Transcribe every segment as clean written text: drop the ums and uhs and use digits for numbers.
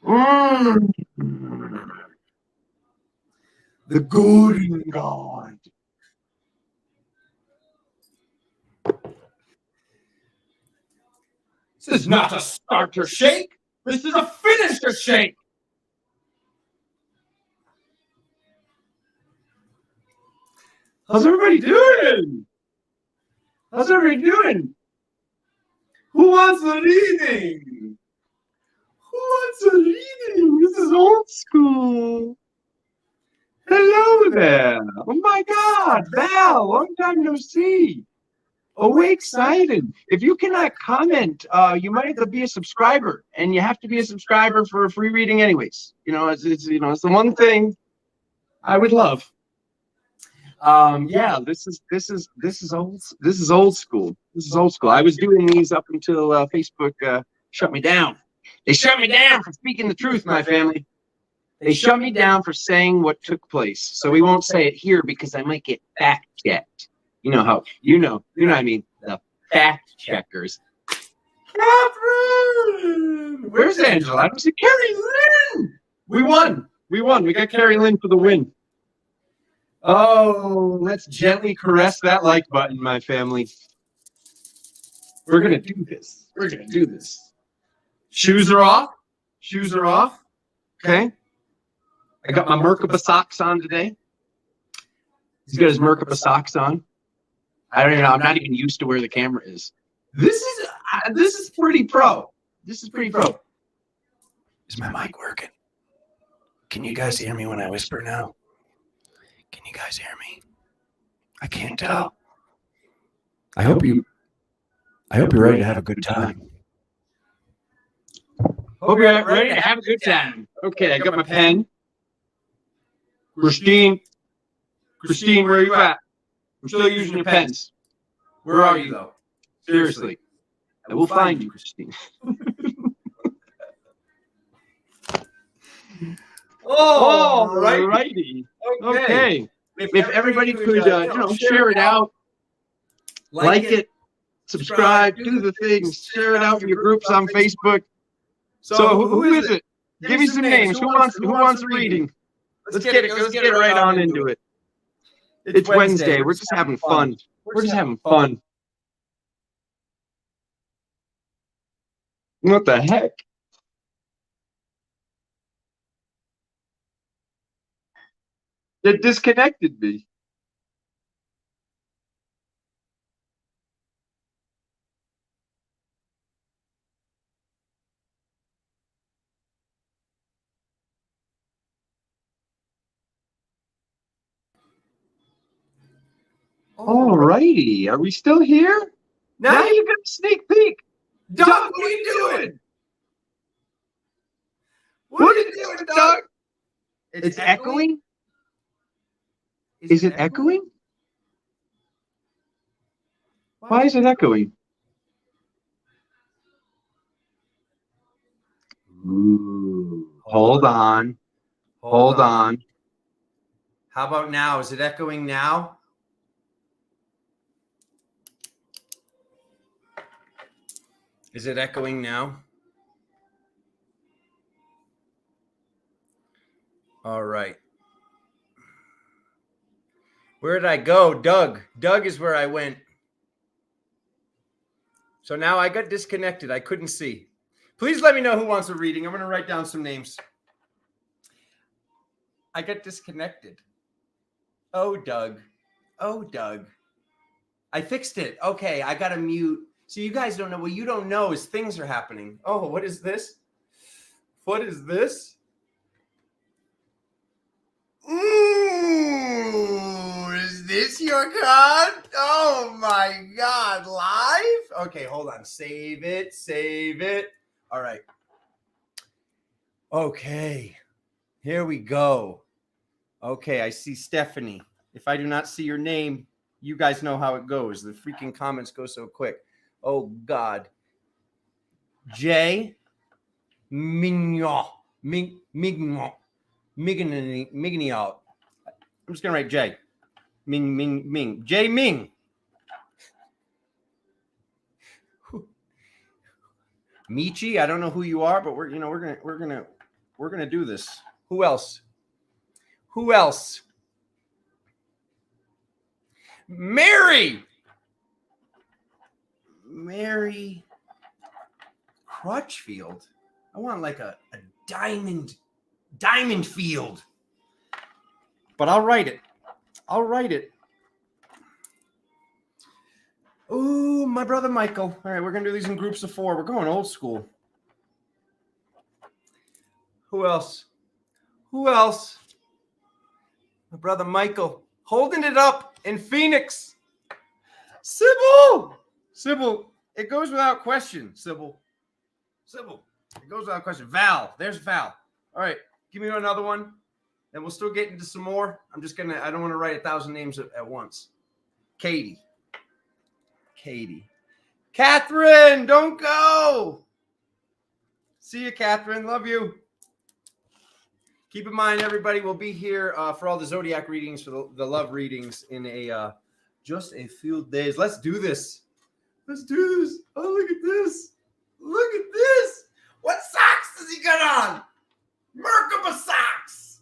Mm. The Golden God. This is not a starter shake. This is a finisher shake. How's everybody doing? How's everybody doing? Who wants a reading? Who wants a reading? This is old school. Hello there. Oh my God, Val, long time no see. Oh, we're excited. If you cannot comment, you might have to be a subscriber, and you have to be a subscriber for a free reading anyways. It's it's the one thing I would love. Yeah, this is old school. This is old school. I was doing these up until Facebook shut me down. They shut me down for speaking the truth, my family. They shut me down for saying what took place. So we won't say it here because I might get fact checked. You know how what I mean, the fact checkers. Catherine! Where's Angela? I said, Carrie Lynn! We won. We got Carrie Lynn for the win. Oh, let's gently caress that like button, my family. We're going to do this. Shoes are off. Okay. I got my Merkaba socks on today. He's got his Merkaba socks on. I don't even know. I'm not even used to where the camera is. This is pretty pro. Is my mic working? Can you guys hear me when I whisper now? Can you guys hear me? I can't tell. I hope you're ready to have a good time. Hope you're ready to have a good time. Okay, I got my pen. Christine, where are you at? I'm still using your pens. Where are you, though? Seriously. I will find you, Christine. Oh, righty. Okay. If everybody could, share it out, like it, subscribe, do the things, share it out in your groups on Facebook. So who is it? Give me some names. Who wants a reading? Let's get it right on into it. It's Wednesday. We're just having fun. What the heck? It disconnected me. All righty. Are we still here? Now you got a sneak peek. Doug, what are you doing? What are you doing, Doug? It's echoing? Is it echoing? Why is it echoing? Ooh, hold on. How about now? Is it echoing now? Is it echoing now? All right. Where did I go? Doug is where I went. So now I got disconnected. I couldn't see. Please let me know who wants a reading. I'm going to write down some names. I got disconnected. Oh, Doug. I fixed it. Okay, I got to mute. So you guys don't know. What you don't know is things are happening. Oh, what is this? Ooh, is this your card? Oh my God, live? Okay, hold on. Save it. All right. Okay, here we go. Okay, I see Stephanie. If I do not see your name, you guys know how it goes. The freaking comments go so quick. Oh God. J-Ming. Mignio. I'm just gonna write J. Ming. J-Ming. Michi, I don't know who you are, but we're gonna We're going to do this. Who else? Who else? Mary Crutchfield. I want like a diamond field. But I'll write it. Oh, my brother Michael. All right, we're going to do these in groups of 4. We're going old school. Who else? My brother Michael. Holding it up in Phoenix. Sybil, it goes without question, Sybil, it goes without question. Val, there's Val. All right, give me another one, and we'll still get into some more. I don't want to write 1,000 names at once. Katie. Catherine, don't go. See you, Catherine. Love you. Keep in mind, everybody will be here for all the zodiac readings, for the love readings in just a few days. Let's do this. Oh, look at this. What socks does he got on? Merkaba socks.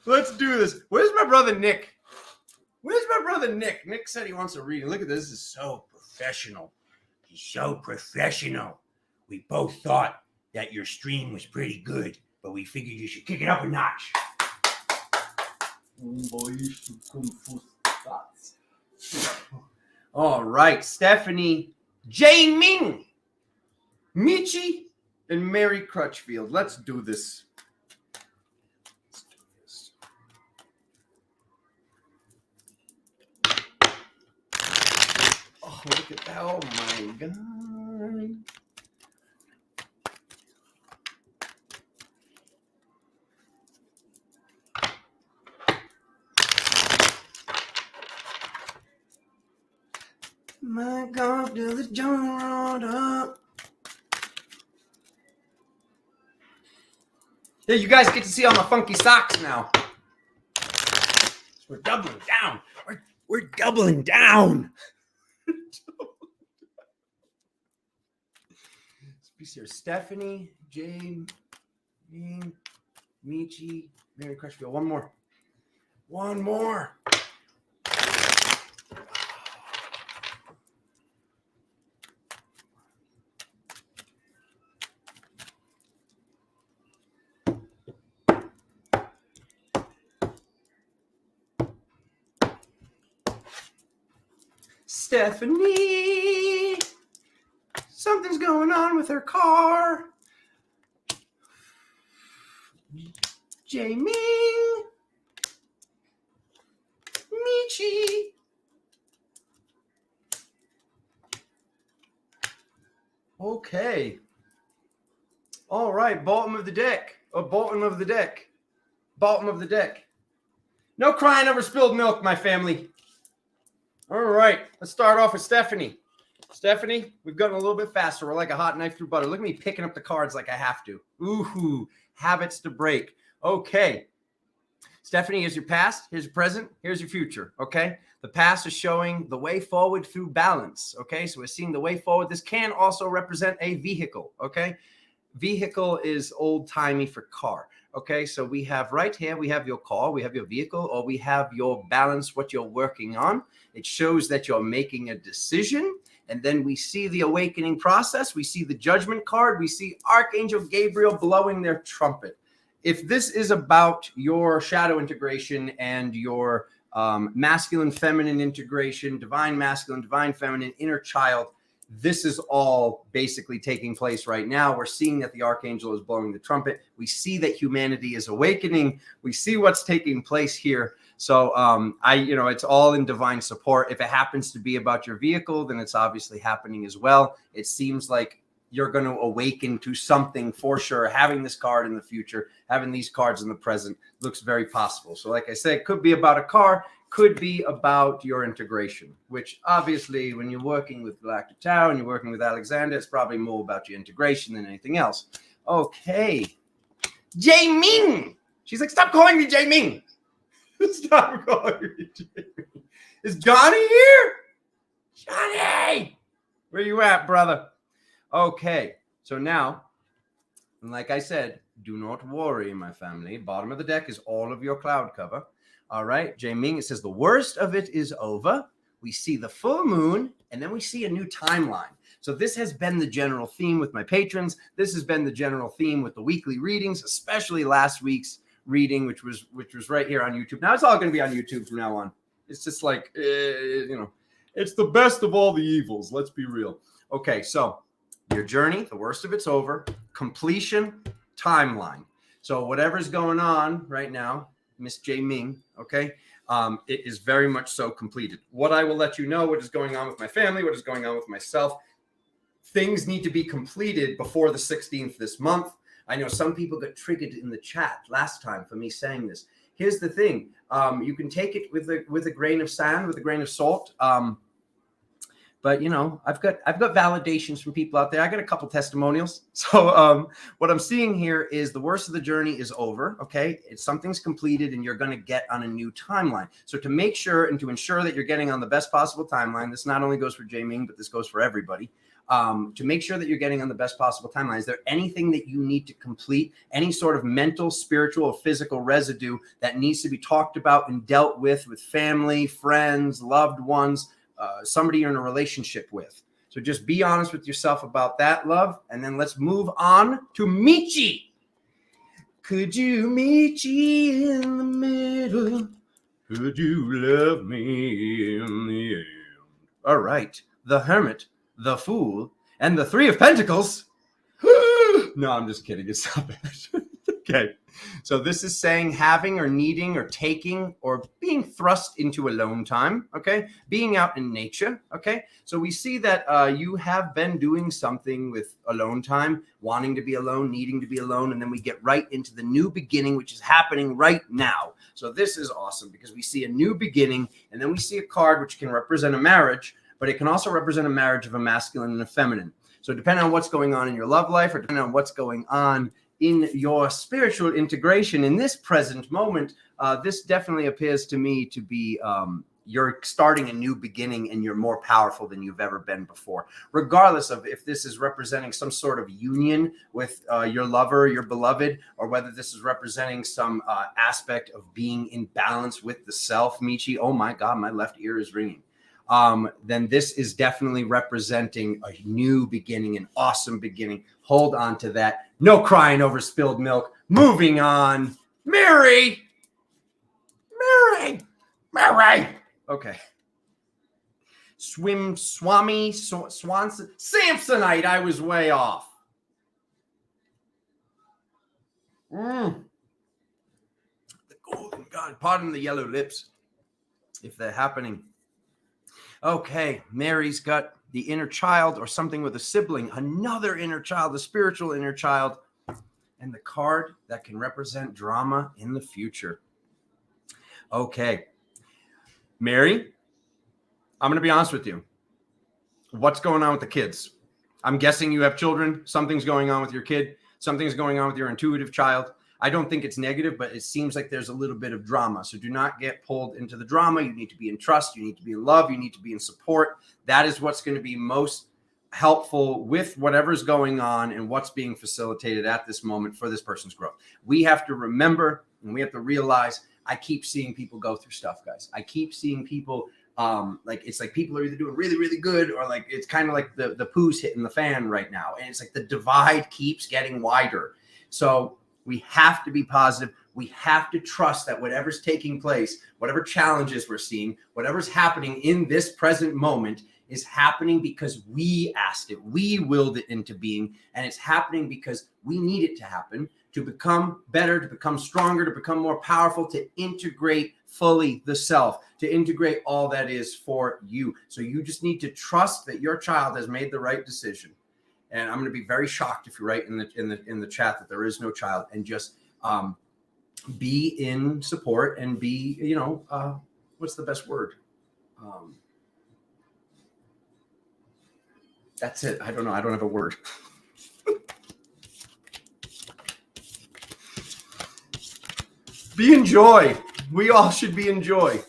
Let's do this. Where's my brother Nick? Nick said he wants a reading. Look at this. This is so professional. He's so professional. We both thought that your stream was pretty good, but we figured you should kick it up a notch. All right, Stephanie, J-Ming, Michi, and Mary Crutchfield. Let's do this. Oh, look at that. Oh, my God. My God, do the joint up. Yeah, you guys get to see all my funky socks now. We're doubling down. We're doubling down. Let's see here. Stephanie, Jane, Michi, Mary Crutchfield. One more. Stephanie, something's going on with her car. J-Ming, Michi. Okay. All right, bottom of the deck. No crying over spilled milk, my family. All right, let's start off with Stephanie. Stephanie, we've gotten a little bit faster. We're like a hot knife through butter. Look at me picking up the cards like I have to. Ooh, habits to break. Okay. Stephanie, here's your past, here's your present, here's your future, okay? The past is showing the way forward through balance, okay? So we're seeing the way forward. This can also represent a vehicle, okay? Vehicle is old-timey for car, okay? So we have right here, we have your car, we have your vehicle, or we have your balance, what you're working on. It shows that you're making a decision. And then we see the awakening process. We see the judgment card. We see Archangel Gabriel blowing their trumpet. If this is about your shadow integration and your masculine, feminine integration, divine masculine, divine feminine, inner child, this is all basically taking place right now. We're seeing that the Archangel is blowing the trumpet. We see that humanity is awakening. We see what's taking place here. So it's all in divine support. If it happens to be about your vehicle, then it's obviously happening as well. It seems like you're going to awaken to something for sure. Having this card in the future, having these cards in the present looks very possible. So like I said, it could be about a car, could be about your integration, which obviously when you're working with Galactic Tau and you're working with Alexander, it's probably more about your integration than anything else. Okay. J-Ming. She's like, stop calling me J-Ming. Stop calling me J-Ming. Is Johnny here? Johnny! Where you at, brother? Okay, so now And like I said, do not worry, my family. Bottom of the deck is all of your cloud cover. All right. J-Ming, it says the worst of it is over. We see the full moon, and then we see a new timeline. So this has been the general theme with my patrons. This has been the general theme with the weekly readings, especially last week's reading, which was right here on YouTube. Now it's all going to be on YouTube from now on. It's just like, it's the best of all the evils. Let's be real. Okay, so your journey, the worst of it's over. Completion, timeline. So whatever's going on right now, Miss J-Ming, okay, it is very much so completed. What I will let you know, what is going on with my family, what is going on with myself. Things need to be completed before the 16th this month. I know some people got triggered in the chat last time for me saying this. Here's the thing. You can take it with a grain of sand, with a grain of salt. But I've got validations from people out there. I got a couple testimonials. So what I'm seeing here is the worst of the journey is over. Okay, something's completed, and you're going to get on a new timeline. So to make sure and to ensure that you're getting on the best possible timeline, this not only goes for J-Ming, but this goes for everybody. To make sure that you're getting on the best possible timeline, is there anything that you need to complete? Any sort of mental, spiritual, or physical residue that needs to be talked about and dealt with family, friends, loved ones? Somebody you're in a relationship with. So just be honest with yourself about that, love. And then let's move on to Michi. Could you Michi in the middle? Could you love me in the end? All right. The Hermit, the Fool, and the Three of Pentacles. No, I'm just kidding. It's not bad. Okay. So this is saying having or needing or taking or being thrust into alone time. Okay. Being out in nature. Okay. So we see that you have been doing something with alone time, wanting to be alone, needing to be alone. And then we get right into the new beginning, which is happening right now. So this is awesome because we see a new beginning, and then we see a card which can represent a marriage, but it can also represent a marriage of a masculine and a feminine. So depending on what's going on in your love life, or depending on what's going on in your spiritual integration in this present moment, this definitely appears to me to be you're starting a new beginning, and you're more powerful than you've ever been before, regardless of if this is representing some sort of union with your lover, your beloved, or whether this is representing some aspect of being in balance with the self. Michi, oh my God, my left ear is ringing. Then this is definitely representing a new beginning, an awesome beginning. Hold on to that. No crying over spilled milk. Moving on. Mary. Okay. Swanson. Samsonite. I was way off. The golden God. Pardon the yellow lips, if they're happening. Okay, Mary's got the inner child or something with a sibling, another inner child, the spiritual inner child, and the card that can represent drama in the future. Okay, Mary, I'm going to be honest with you. What's going on with the kids? I'm guessing you have children. Something's going on with your kid. Something's going on with your intuitive child. I don't think it's negative, but it seems like there's a little bit of drama. So do not get pulled into the drama. You need to be in trust. You need to be in love. You need to be in support. That is what's going to be most helpful with whatever's going on and what's being facilitated at this moment for this person's growth. We have to remember, and we have to realize, I keep seeing people go through stuff, guys. I keep seeing people it's like people are either doing really, really good, or like it's kind of like the poo's hitting the fan right now. And it's like the divide keeps getting wider. So we have to be positive. We have to trust that whatever's taking place, whatever challenges we're seeing, whatever's happening in this present moment is happening because we asked it. We willed it into being. And it's happening because we need it to happen to become better, to become stronger, to become more powerful, to integrate fully the self, to integrate all that is for you. So you just need to trust that your child has made the right decision. And I'm going to be very shocked if you write in the chat that there is no child, and just be in support and be, what's the best word? That's it. I don't know. I don't have a word. Be in joy. We all should be in joy.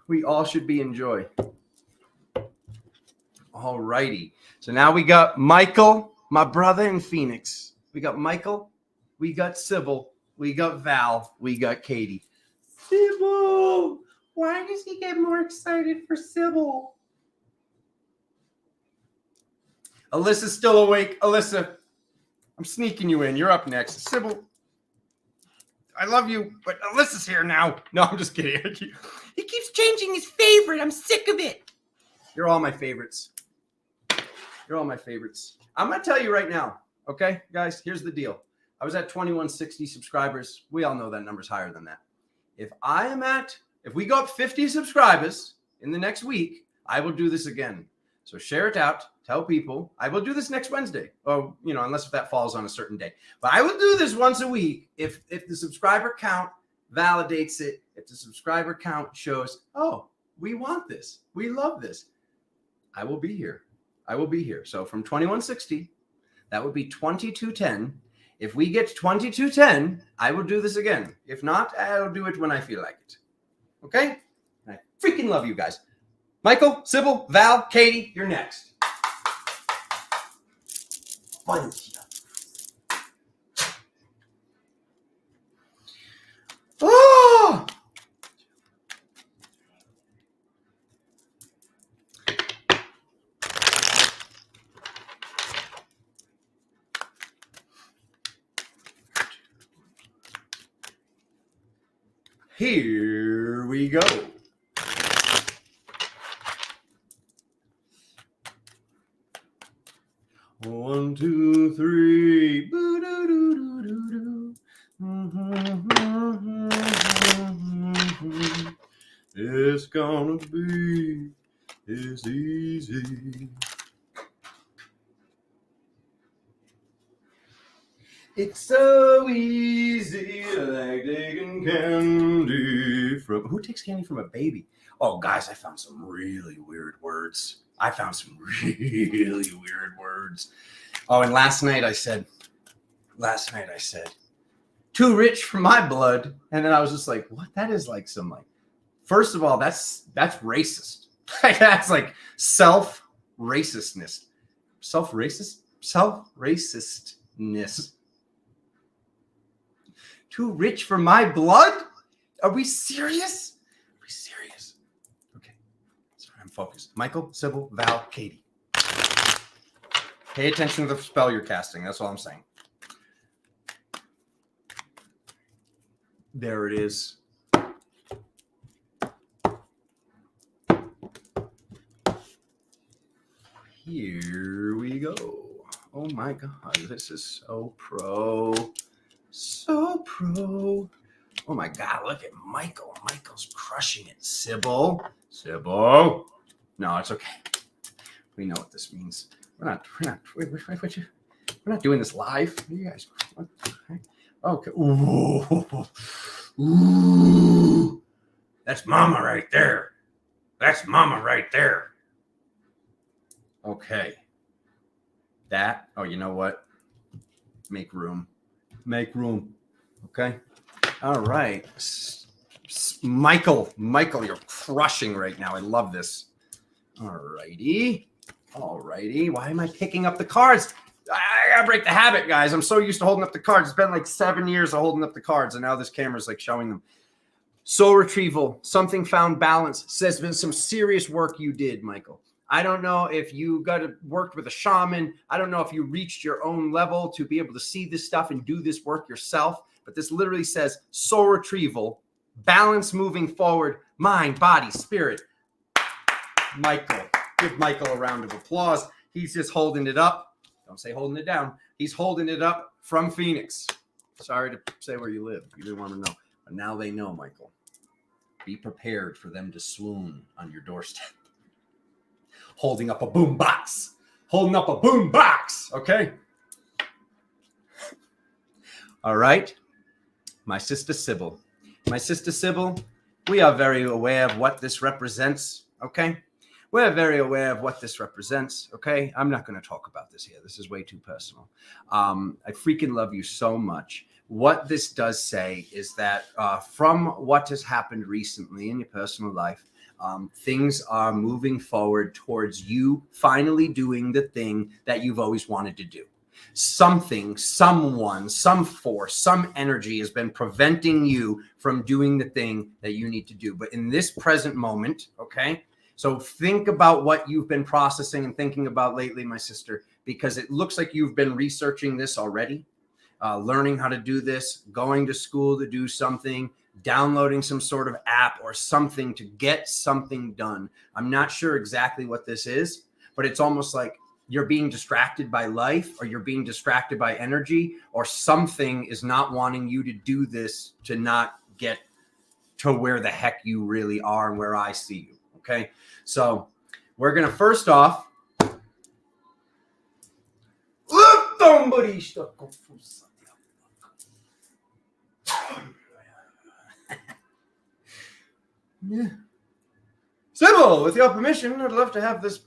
We all should be in joy. All righty. So now we got Michael, my brother in Phoenix. We got Michael. We got Sybil. We got Val. We got Katie. Sybil! Why does he get more excited for Sybil? Alyssa's still awake. Alyssa, I'm sneaking you in. You're up next. Sybil, I love you, but Alyssa's here now. No, I'm just kidding. He keeps changing his favorite. I'm sick of it. You're all my favorites. You're all my favorites. I'm going to tell you right now, okay, guys, here's the deal. I was at 2160 subscribers. We all know that number's higher than that. If we go up 50 subscribers in the next week, I will do this again. So share it out. Tell people. I will do this next Wednesday. Oh, unless if that falls on a certain day. But I will do this once a week if the subscriber count validates it. If the subscriber count shows, oh, we want this. We love this. I will be here. I will be here. So from 2160, that would be 2210. If we get to 2210, I will do this again. If not, I'll do it when I feel like it. Okay? I freaking love you guys. Michael, Sybil, Val, Katie, you're next. Oh! Here we go. One, two, three. It's gonna be as easy. It's so easy, like taking candy from... Who takes candy from a baby? Oh, guys, I found some really weird words. Oh, and last night I said, too rich for my blood. And then I was just like, what? That is like some, like, first of all, that's racist. That's like self-racistness. Self-racistness. Too rich for my blood? Are we serious? Okay. Sorry, I'm focused. Michael, Sybil, Val, Katie. Pay attention to the spell you're casting. That's all I'm saying. There it is. Here we go. Oh my God, this is so pro. So pro. Oh my God, look at Michael. Michael's crushing it. Sybil. No, it's okay. We know what this means. We're not doing this live. You guys. Okay. Ooh. That's mama right there. Okay. Oh, you know what? Make room. Okay. All right. Michael, you're crushing right now. I love this. All righty. Why am I picking up the cards? I gotta break the habit, guys. I'm so used to holding up the cards. It's been like 7 years of holding up the cards, and now this camera's like showing them. Soul retrieval, something found balance. Says been some serious work you did, Michael. I don't know if you worked with a shaman. I don't know if you reached your own level to be able to see this stuff and do this work yourself. But this literally says soul retrieval, balance moving forward, mind, body, spirit. Michael, give Michael a round of applause. He's just holding it up. Don't say holding it down. He's holding it up from Phoenix. Sorry to say where you live. You didn't want to know. But now they know, Michael. Be prepared for them to swoon on your doorstep. Holding up a boom box. Okay? All right. My sister Sybil, we are very aware of what this represents, okay? We're very aware of what this represents, okay? I'm not going to talk about this here. This is way too personal. I freaking love you so much. What this does say is that from what has happened recently in your personal life, Things are moving forward towards you finally doing the thing that you've always wanted to do. Something, someone, some force, some energy has been preventing you from doing the thing that you need to do. But in this present moment, okay, so think about what you've been processing and thinking about lately, my sister, because it looks like you've been researching this already, learning how to do this, going to school to do something, downloading some sort of app or something to get something done. I'm not sure exactly what this is, but it's almost like you're being distracted by life, or you're being distracted by energy, or something is not wanting you to do this to not get to where the heck you really are and where I see you. Okay. So we're going to first off, yeah. Sybil, with your permission, I'd love to have this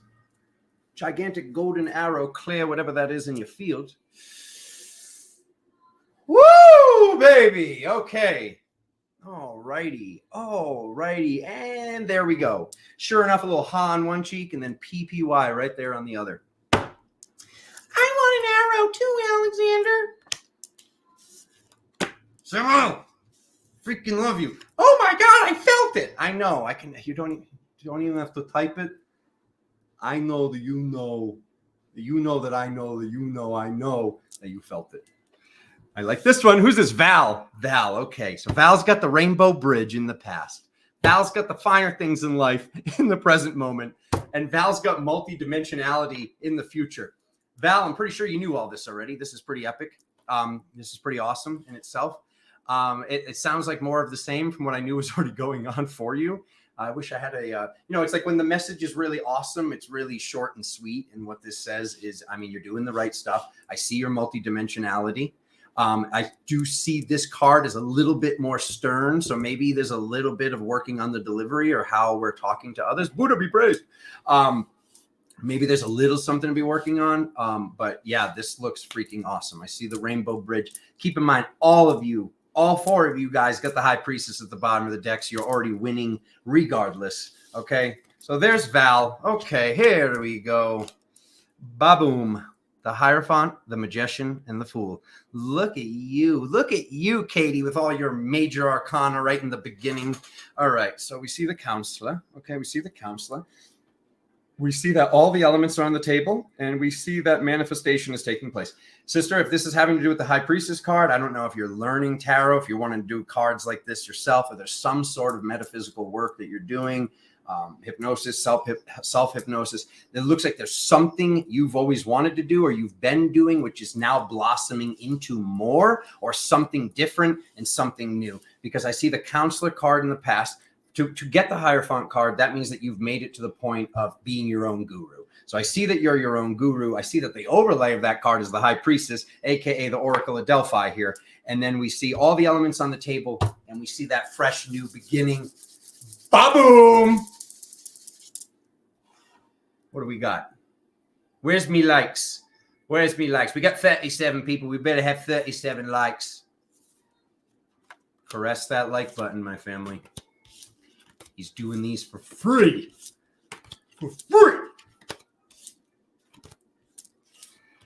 gigantic golden arrow clear whatever that is in your field. Woo, baby. Okay. All righty. And there we go. Sure enough, a little ha on one cheek and then PPY right there on the other. I want an arrow too, Alexander. Sybil, freaking love you. Oh my God, I felt it. I know. I can. You don't even have to type it. I know that you know that I know that you know I know that you felt it. I like this one. Who's this? Val. Okay. So Val's got the rainbow bridge in the past. Val's got the finer things in life in the present moment. And Val's got multidimensionality in the future. Val, I'm pretty sure you knew all this already. This is pretty epic. This is pretty awesome in itself. It sounds like more of the same from what I knew was already going on for you. I wish I had it's like when the message is really awesome, it's really short and sweet. And what this says is, I mean, you're doing the right stuff. I see your multidimensionality. I do see this card as a little bit more stern. So maybe there's a little bit of working on the delivery or how we're talking to others. Buddha be praised. Maybe there's a little something to be working on. But yeah, this looks freaking awesome. I see the rainbow bridge. Keep in mind, all four of you guys got the high priestess at the bottom of the deck. So you're already winning regardless. Okay. So there's Val. Okay. Here we go. Ba-boom. The Hierophant, the Magician, and the Fool. Look at you, Katie, with all your major arcana right in the beginning. All right, so we see the Counselor. Okay, we see the Counselor. We see that all the elements are on the table, and we see that manifestation is taking place. Sister, if this is having to do with the High Priestess card, I don't know if you're learning tarot, if you want to do cards like this yourself, or there's some sort of metaphysical work that you're doing. Hypnosis, self-hypnosis. It looks like there's something you've always wanted to do or you've been doing, which is now blossoming into more or something different and something new. Because I see the Counselor card in the past. To get the Hierophant card, that means that you've made it to the point of being your own guru. So I see that you're your own guru. I see that the overlay of that card is the High Priestess, aka the Oracle of Delphi here. And then we see all the elements on the table and we see that fresh new beginning. Ba-boom! What do we got? Where's me likes? We got 37 people. We better have 37 likes. Caress that like button, my family. He's doing these for free. For free.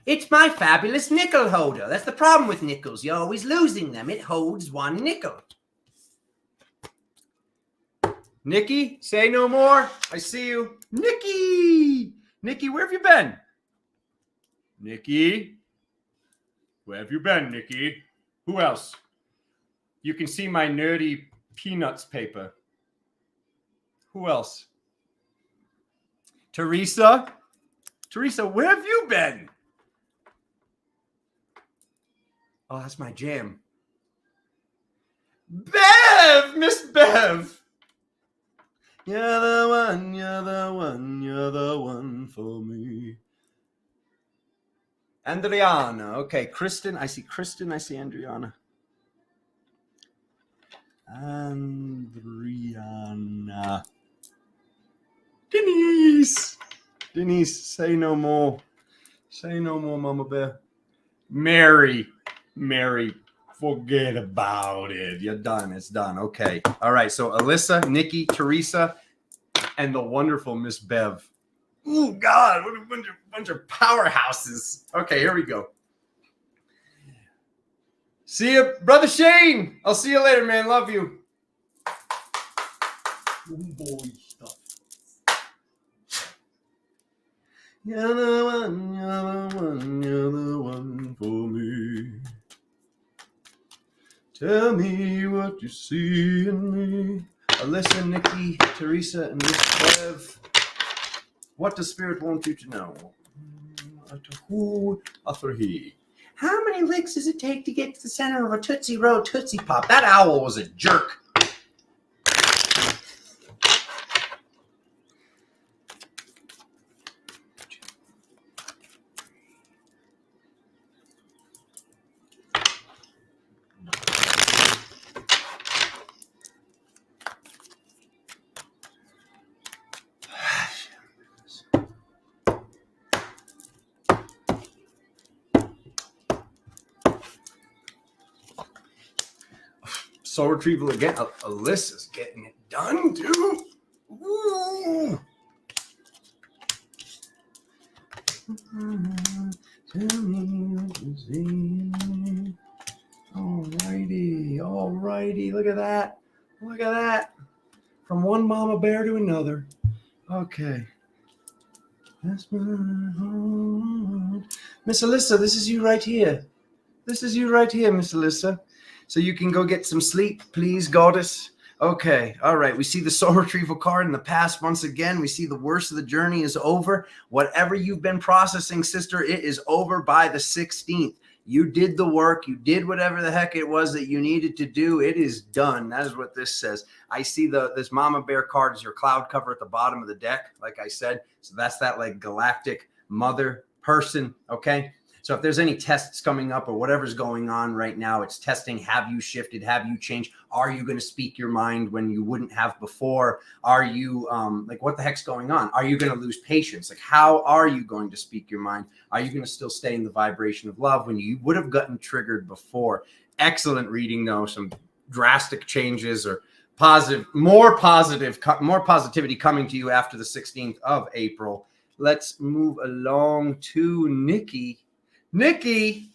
It's my fabulous nickel holder. That's the problem with nickels. You're always losing them. It holds one nickel. Nikki, say no more. I see you. Nikki, where have you been? Nikki, where have you been, Nikki? Who else? You can see my nerdy peanuts paper. Who else? Theresa, where have you been? Oh, that's my jam. Bev, Miss Bev. You're the one for me. Andreana. Okay, Kristen. I see Kristen. I see Andreana. Andreana. Denise, say no more. Say no more, Mama Bear. Mary, forget about it. You're done. It's done. Okay. All right. So Alyssa, Nikki, Theresa, and the wonderful Miss Bev. Oh, God, what a bunch of powerhouses. Okay, here we go. See you, Brother Shane. I'll see you later, man. Love you. Oh, boy, stuff. You're the one for me. Tell me what you see in me. Alyssa, Nikki, Theresa, and Miss Bev. What does Spirit want you to know? To who, for he. How many licks does it take to get to the center of a Tootsie Roll Tootsie Pop? That owl was a jerk. Soul retrieval again. Alyssa's getting it done, dude. Ooh. Alrighty. Look at that. From one mama bear to another. Okay. That's my heart. Miss Alyssa, this is you right here. Miss Alyssa. So you can go get some sleep, please, goddess. Okay, all right. We see the soul retrieval card in the past once again. We see the worst of the journey is over. Whatever you've been processing, sister, it is over by the 16th. You did the work. You did whatever the heck it was that you needed to do. It is done. That is what this says. I see this mama bear card is your cloud cover at the bottom of the deck, like I said. So that's that like galactic mother person, okay? So if there's any tests coming up or whatever's going on right now, it's testing. Have you shifted? Have you changed? Are you going to speak your mind when you wouldn't have before? Are you like, what the heck's going on? Are you going to lose patience? Like, how are you going to speak your mind? Are you going to still stay in the vibration of love when you would have gotten triggered before? Excellent reading, though. Some drastic changes or more positivity coming to you after the 16th of April. Let's move along to Nikki. Nikki,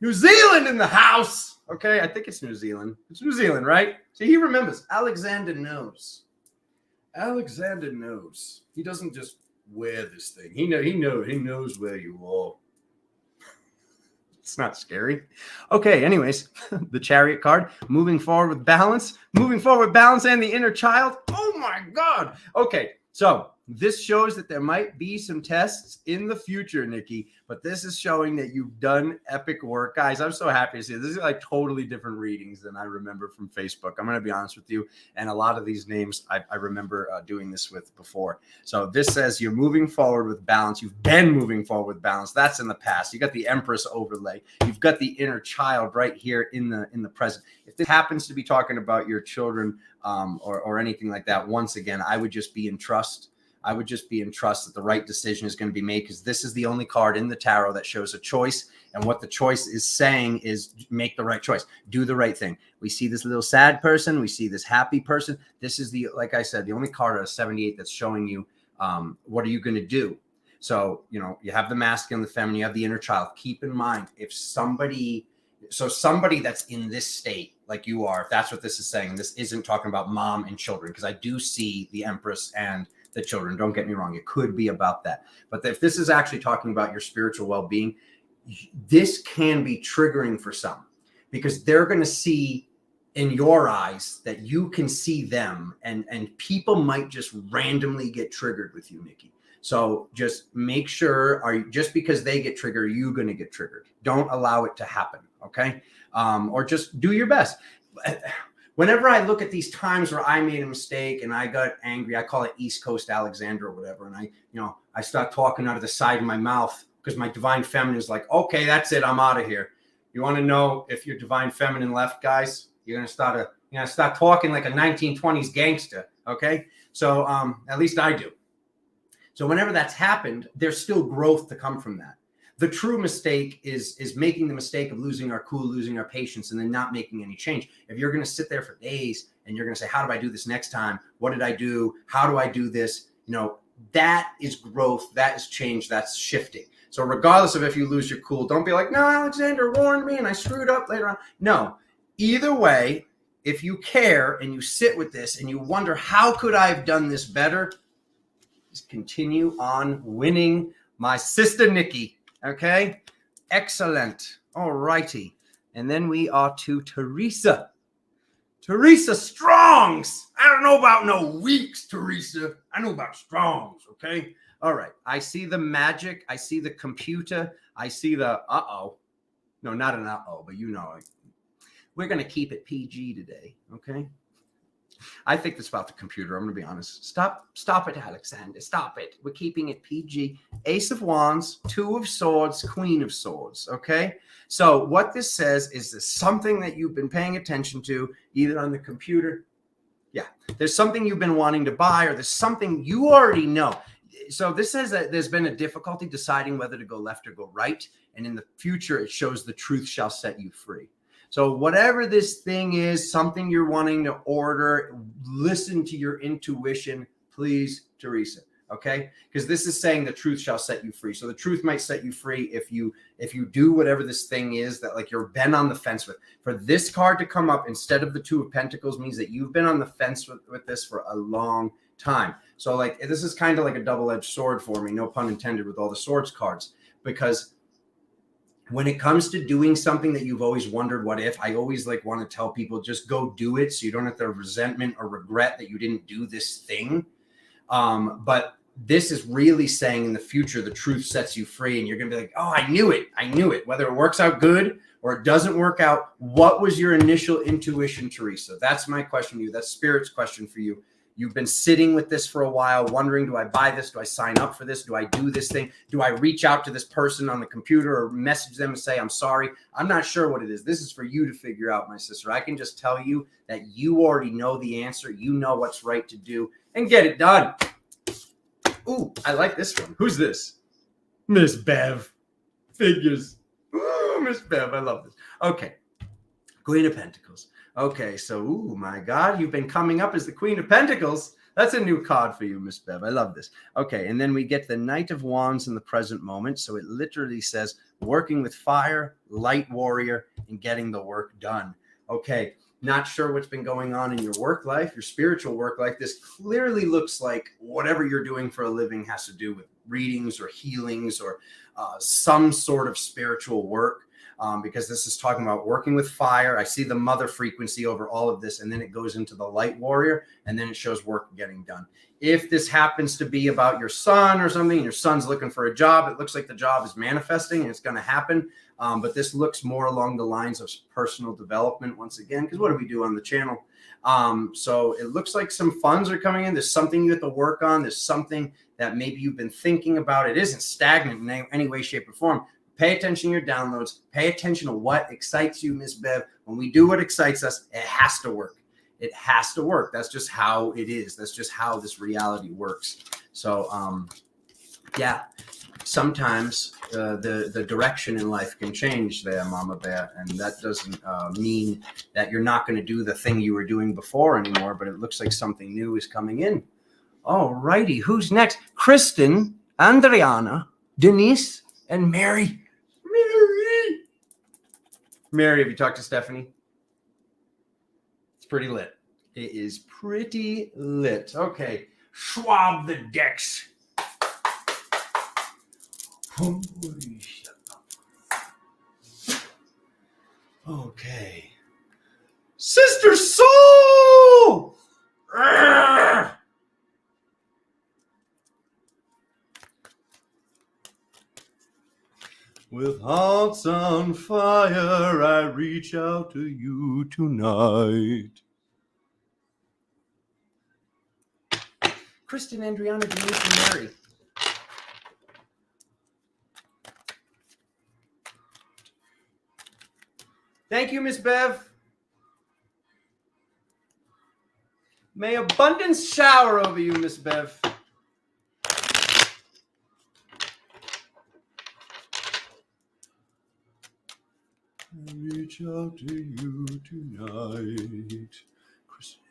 New Zealand in the house. Okay, I think it's New Zealand. It's New Zealand, right? See, he remembers. Alexander knows. He doesn't just wear this thing. He knows where you are. It's not scary. Okay, anyways, the Chariot card, moving forward with balance and the inner child. Oh my God. Okay, so this shows that there might be some tests in the future, Nikki, but this is showing that you've done epic work. Guys, I'm so happy to see this is like totally different readings than I remember from Facebook. I'm going to be honest with you. And a lot of these names I remember doing this with before. So this says you're moving forward with balance. You've been moving forward with balance. That's in the past. You got the Empress overlay. You've got the inner child right here in the present. If this happens to be talking about your children or anything like that, once again, I would just be in trust. That the right decision is going to be made, because this is the only card in the tarot that shows a choice. And what the choice is saying is make the right choice. Do the right thing. We see this little sad person. We see this happy person. This is like I said, the only card out of 78 that's showing you what are you going to do? So, you have the masculine, the feminine, you have the inner child. Keep in mind, if somebody that's in this state, like you are, if that's what this is saying, this isn't talking about mom and children, because I do see the Empress and the children. Don't get me wrong. It could be about that. But if this is actually talking about your spiritual well-being, this can be triggering for some, because they're going to see in your eyes that you can see them, and people might just randomly get triggered with you, Nikki. So just make sure, just because they get triggered, you're going to get triggered. Don't allow it to happen. Okay. Or just do your best. Whenever I look at these times where I made a mistake and I got angry, I call it East Coast Alexander or whatever. And I start talking out of the side of my mouth, because my divine feminine is like, okay, that's it. I'm out of here. You want to know if your divine feminine left, guys? You're going to start talking like a 1920s gangster. Okay. So at least I do. So whenever that's happened, there's still growth to come from that. The true mistake is making the mistake of losing our cool, losing our patience, and then not making any change. If you're going to sit there for days and you're going to say, how do I do this next time? What did I do? How do I do this? That is growth. That is change. That's shifting. So regardless of if you lose your cool, don't be like, no, Alexander warned me and I screwed up later on. No, either way, if you care and you sit with this and you wonder, how could I have done this better? Just continue on winning, my sister Nikki. Okay? Excellent. All righty. And then we are to Theresa. Theresa, strongs. I don't know about no weeks, Theresa. I know about strongs, okay? All right. I see the magic. I see the computer. I see the uh-oh. No, not an uh-oh, but we're going to keep it PG today, okay? I think it's about the computer. I'm going to be honest. Stop it, Alexander. Stop it. We're keeping it PG. Ace of Wands, Two of Swords, Queen of Swords, okay? So what this says is there's something that you've been paying attention to, either on the computer. Yeah, there's something you've been wanting to buy, or there's something you already know. So this says that there's been a difficulty deciding whether to go left or go right. And in the future, it shows the truth shall set you free. So whatever this thing is, something you're wanting to order, listen to your intuition, please, Theresa. Okay? Because this is saying the truth shall set you free. So the truth might set you free if you do whatever this thing is that like you're been on the fence with. For this card to come up instead of the Two of Pentacles means that you've been on the fence with this for a long time. So like this is kind of like a double-edged sword for me, no pun intended, with all the swords cards, because when it comes to doing something that you've always wondered, what if, I always like want to tell people, just go do it so you don't have the resentment or regret that you didn't do this thing. But this is really saying in the future, the truth sets you free, and you're going to be like, oh, I knew it. I knew it. Whether it works out good or it doesn't work out, what was your initial intuition, Theresa? That's my question to you. That's Spirit's question for you. You've been sitting with this for a while, wondering, do I buy this? Do I sign up for this? Do I do this thing? Do I reach out to this person on the computer or message them and say, I'm sorry? I'm not sure what it is. This is for you to figure out, my sister. I can just tell you that you already know the answer. You know what's right to do, and get it done. Ooh, I like this one. Who's this? Miss Bev. Figures. Ooh, Miss Bev. I love this. Okay. Queen of Pentacles. Okay, so, ooh, my God, you've been coming up as the Queen of Pentacles. That's a new card for you, Miss Bev. I love this. Okay, and then we get the Knight of Wands in the present moment. So it literally says working with fire, light warrior, and getting the work done. Okay, not sure what's been going on in your work life, your spiritual work life. This clearly looks like whatever you're doing for a living has to do with readings or healings or some sort of spiritual work. Because this is talking about working with fire. I see the mother frequency over all of this, and then it goes into the light warrior, and then it shows work getting done. If this happens to be about your son or something, and your son's looking for a job, it looks like the job is manifesting and it's going to happen. But this looks more along the lines of personal development once again, because what do we do on the channel? So it looks like some funds are coming in. There's something you have to work on. There's something that maybe you've been thinking about. It isn't stagnant in any way, shape, or form. Pay attention to your downloads. Pay attention to what excites you, Miss Bev. When we do what excites us, it has to work. It has to work. That's just how it is. That's just how this reality works. So, yeah, sometimes the direction in life can change there, Mama Bear. And that doesn't mean that you're not going to do the thing you were doing before anymore, but it looks like something new is coming in. All righty. Who's next? Kristen, Andreana, Denise, and Mary. Mary, have you talked to Stephanie? It's pretty lit. It is pretty lit. Okay. Schwab the decks. Okay. Sister Soul! With hearts on fire, I reach out to you tonight. Kristen, Andreana, Denise, and Mary. Thank you, Miss Bev. May abundance shower over you, Miss Bev. I reach out to you tonight. Kristen,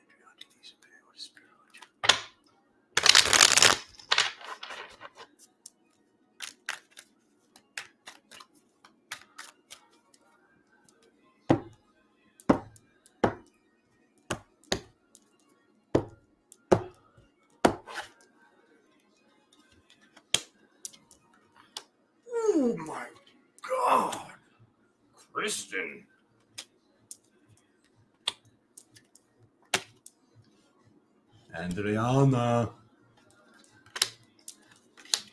Oh my God. Kristen. Andreana.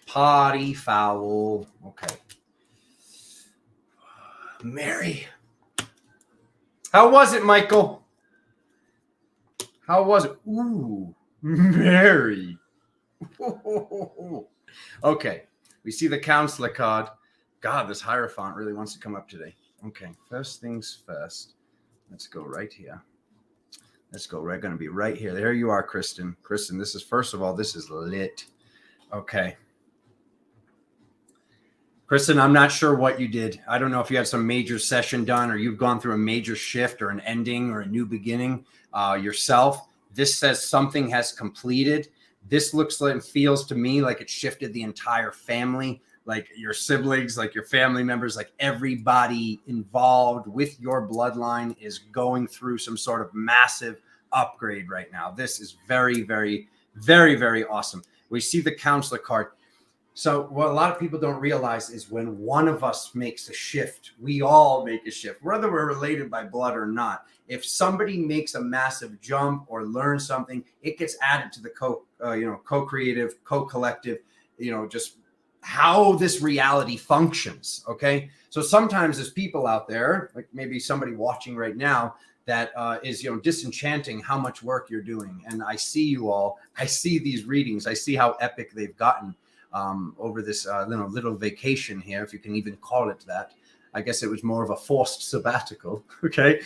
Potty foul. Okay. Mary. How was it, Michael? How was it? Ooh, Mary. Okay. We see the counselor card. God, this Hierophant really wants to come up today. Okay. First things first. Let's go right here. Let's go. We're going to be right here. There you are, Kristen. Kristen, this is, first of all, this is lit. Okay. Kristen, I'm not sure what you did. I don't know if you had some major session done or you've gone through a major shift or an ending or a new beginning yourself. This says something has completed. This looks like and feels to me like it shifted the entire family, like your siblings, like your family members, like everybody involved with your bloodline is going through some sort of massive upgrade right now. This is very, very, very, very awesome. We see the counselor card. So what a lot of people don't realize is when one of us makes a shift, we all make a shift, whether we're related by blood or not. If somebody makes a massive jump or learns something, it gets added to the co-creative, co-collective, just how this reality functions. Okay. So sometimes there's people out there, like maybe somebody watching right now, that is, disenchanting how much work you're doing. And I see you all, I see these readings, I see how epic they've gotten over this little vacation here, if you can even call it that. I guess it was more of a forced sabbatical. Okay.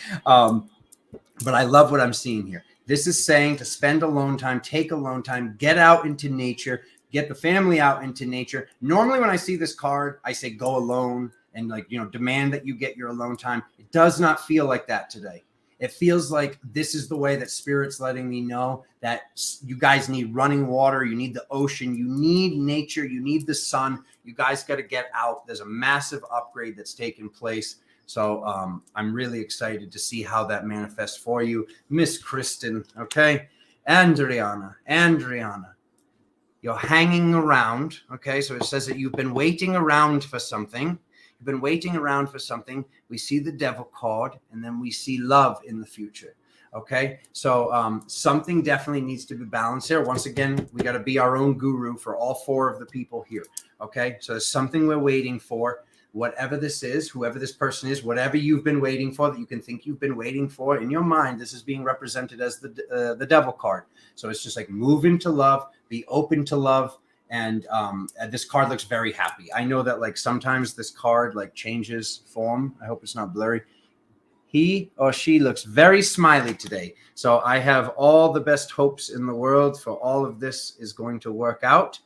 But I love what I'm seeing here. This is saying to spend alone time, take alone time, get out into nature, get the family out into nature. Normally when I see this card, I say go alone and demand that you get your alone time. It does not feel like that today. It feels like this is the way that Spirit's letting me know that you guys need running water. You need the ocean. You need nature. You need the sun. You guys got to get out. There's a massive upgrade that's taken place. So I'm really excited to see how that manifests for you. Miss Kristen, okay? Andreana. You're hanging around, okay? So it says that you've been waiting around for something. You've been waiting around for something. We see the devil card, and then we see love in the future. Okay, so something definitely needs to be balanced here. Once again, we got to be our own guru for all four of the people here. Okay, so there's something we're waiting for. Whatever this is, whoever this person is, whatever you've been waiting for that you can think you've been waiting for in your mind, this is being represented as the devil card. So it's just like move into love, be open to love. And this card looks very happy. I know that sometimes this card changes form. I hope it's not blurry. He or she looks very smiley today. So I have all the best hopes in the world for all of this is going to work out.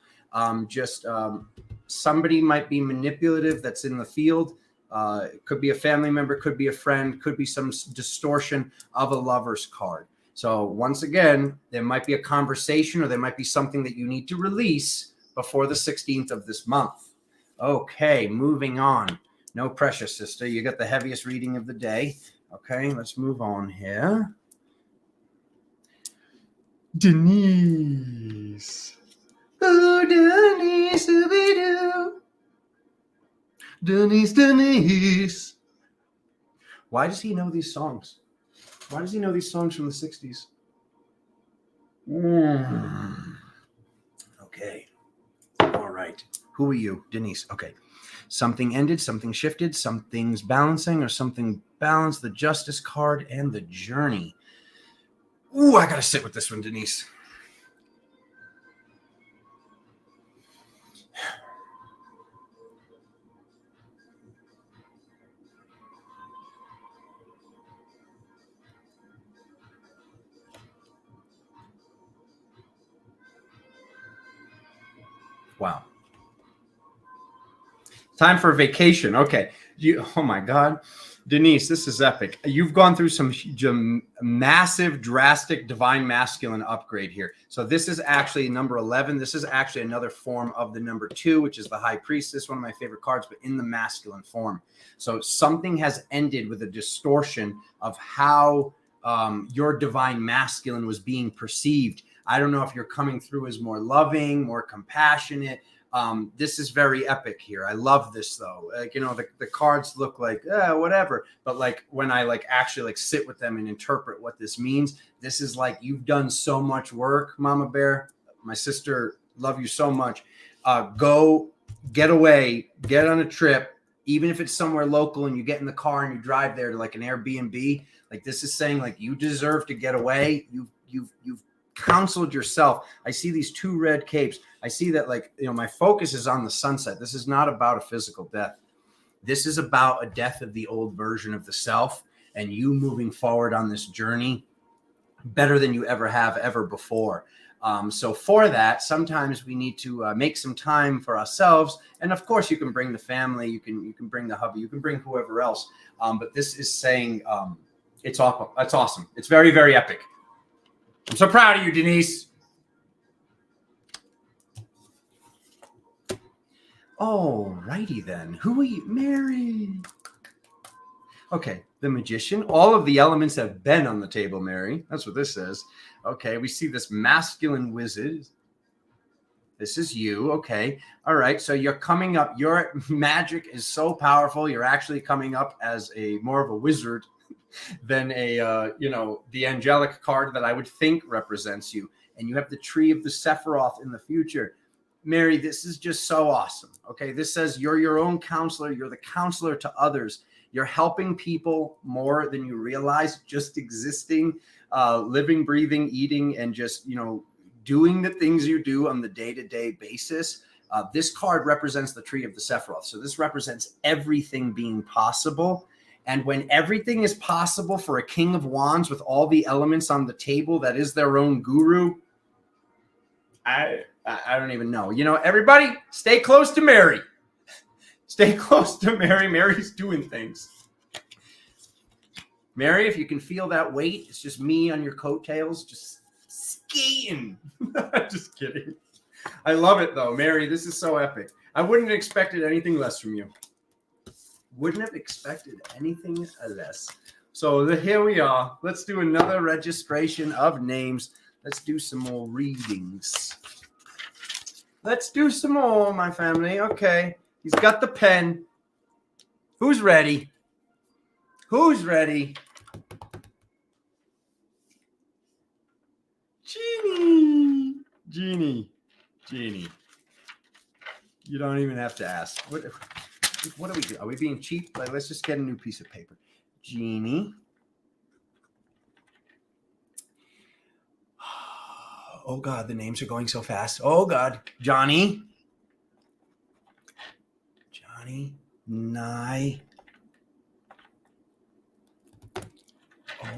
Somebody might be manipulative that's in the field. It could be a family member, could be a friend, could be some distortion of a lover's card. So once again, there might be a conversation or there might be something that you need to release before the 16th of this month. Okay, moving on. No pressure, sister. You got the heaviest reading of the day. Okay, let's move on here. Denise. Oh, Denise, Denise. Why does he know these songs? Why does he know these songs from the 60s? Okay. All right. Who are you? Denise. Okay. Something ended, something shifted, something's balancing, or something balanced. The Justice card and the Journey. Ooh, I got to sit with this one, Denise. Wow. Time for a vacation. Okay. Oh my God. Denise, this is epic. You've gone through some massive, drastic divine masculine upgrade here. So this is actually number 11. This is actually another form of the number 2, which is the High Priestess, one of my favorite cards, but in the masculine form. So something has ended with a distortion of how your divine masculine was being perceived. I don't know if you're coming through as more loving, more compassionate, This is very epic here. I love this though. Like, you know, the cards look like whatever, but like when I like actually like sit with them and interpret what this means, this is like you've done so much work, Mama Bear. My sister, love you so much. Go get away, get on a trip, even if it's somewhere local and you get in the car and you drive there to like an Airbnb. Like this is saying like you deserve to get away. You've counseled yourself. I see these 2 red capes. I see that like, you know, my focus is on the sunset. This is not about a physical death. This is about a death of the old version of the self and you moving forward on this journey better than you ever before. So for that, sometimes we need to make some time for ourselves. And of course you can bring the family, you can bring the hubby, you can bring whoever else. But this is saying, it's awesome. That's awesome. It's very, very epic. I'm so proud of you, Denise. Oh, righty then. Who are you? Mary. Okay, the magician. All of the elements have been on the table, Mary. That's what this says. Okay, we see this masculine wizard. This is you. Okay. All right. So you're coming up. Your magic is so powerful. You're actually coming up as a more of a wizard than a, the angelic card that I would think represents you. And you have the tree of the Sephiroth in the future. Mary, this is just so awesome. Okay. This says you're your own counselor. You're the counselor to others. You're helping people more than you realize, just existing, living, breathing, eating, and just, doing the things you do on the day-to-day basis. This card represents the tree of the Sephiroth. So this represents everything being possible. And when everything is possible for a king of wands with all the elements on the table, that is their own guru. I don't even know. Everybody stay close to Mary. Stay close to Mary. Mary's doing things. Mary, if you can feel that weight, it's just me on your coattails, just skating. Just kidding. I love it though. Mary, this is so epic. I wouldn't have expected anything less from you. Wouldn't have expected anything less. So here we are. Let's do another registration of names. Let's do some more readings. Let's do some more, my family. Okay. He's got the pen. Who's ready? Who's ready? Genie. You don't even have to ask. What do we do? Are we being cheap? Like, let's just get a new piece of paper. Genie. Oh, God, the names are going so fast. Oh, God. Johnny. Nye.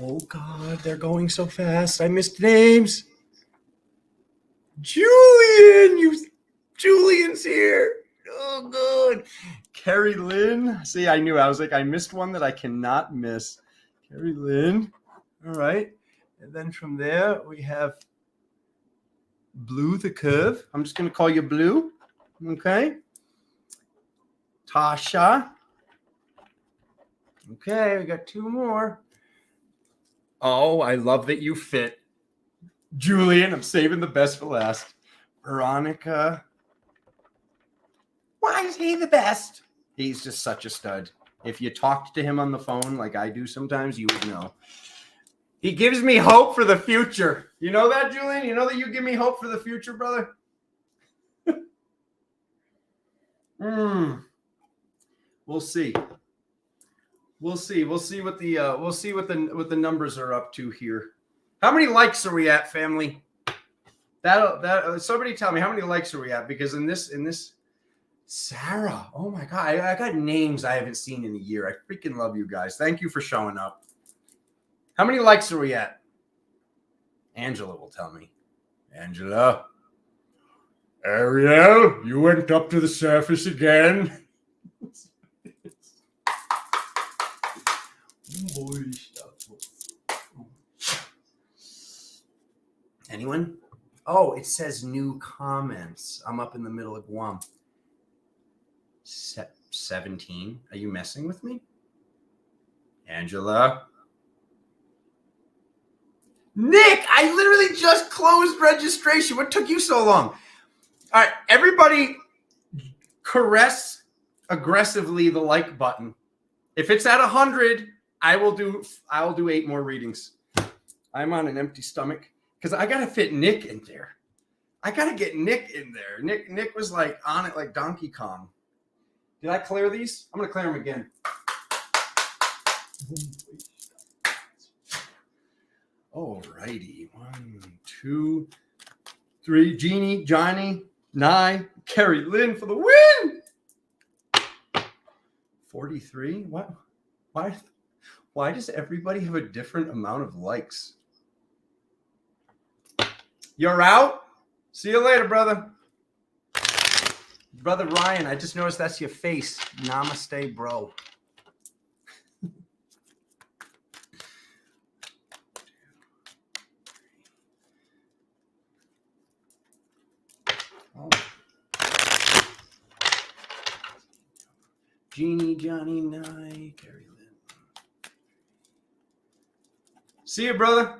Oh, God, they're going so fast. I missed names. Julian's here. Oh, good. Carrie Lynn. See, I knew. I was like, I missed one that I cannot miss. Carrie Lynn. All right. And then from there, we have Blue the Curve. I'm just going to call you Blue. Okay. Tasha. Okay, we got 2 more. Oh, I love that you fit. Julian, I'm saving the best for last. Veronica. Why is he the best? He's just such a stud. If you talked to him on the phone like I do sometimes, you would know. He gives me hope for the future. You know that, Julian? You know that you give me hope for the future, brother? We'll see. We'll see what the numbers are up to here. How many likes are we at, family? That somebody tell me how many likes are we at? Because in this Sarah, oh my God, I got names I haven't seen in a year. I freaking love you guys. Thank you for showing up. How many likes are we at? Angela will tell me. Angela. Ariel, you went up to the surface again. Anyone? Oh, it says new comments. I'm up in the middle of Guam. 17. Are you messing with me? Angela. Nick, I literally just closed registration. What took you so long? All right, everybody caress aggressively the like button. If it's at 100, I will do 8 more readings. I'm on an empty stomach because I gotta fit Nick in there. I gotta get Nick in there. Nick was like on it like Donkey Kong. Did I clear these? I'm gonna clear them again. Alrighty. 1, 2, 3. Jeannie, Johnny, Nye, Carrie Lynn for the win. 43. What? Why does everybody have a different amount of likes? You're out. See you later, brother. Brother Ryan, I just noticed that's your face. Namaste, bro. Oh. Jeannie, Johnny, Nye, Carrie Lynn. See you, brother.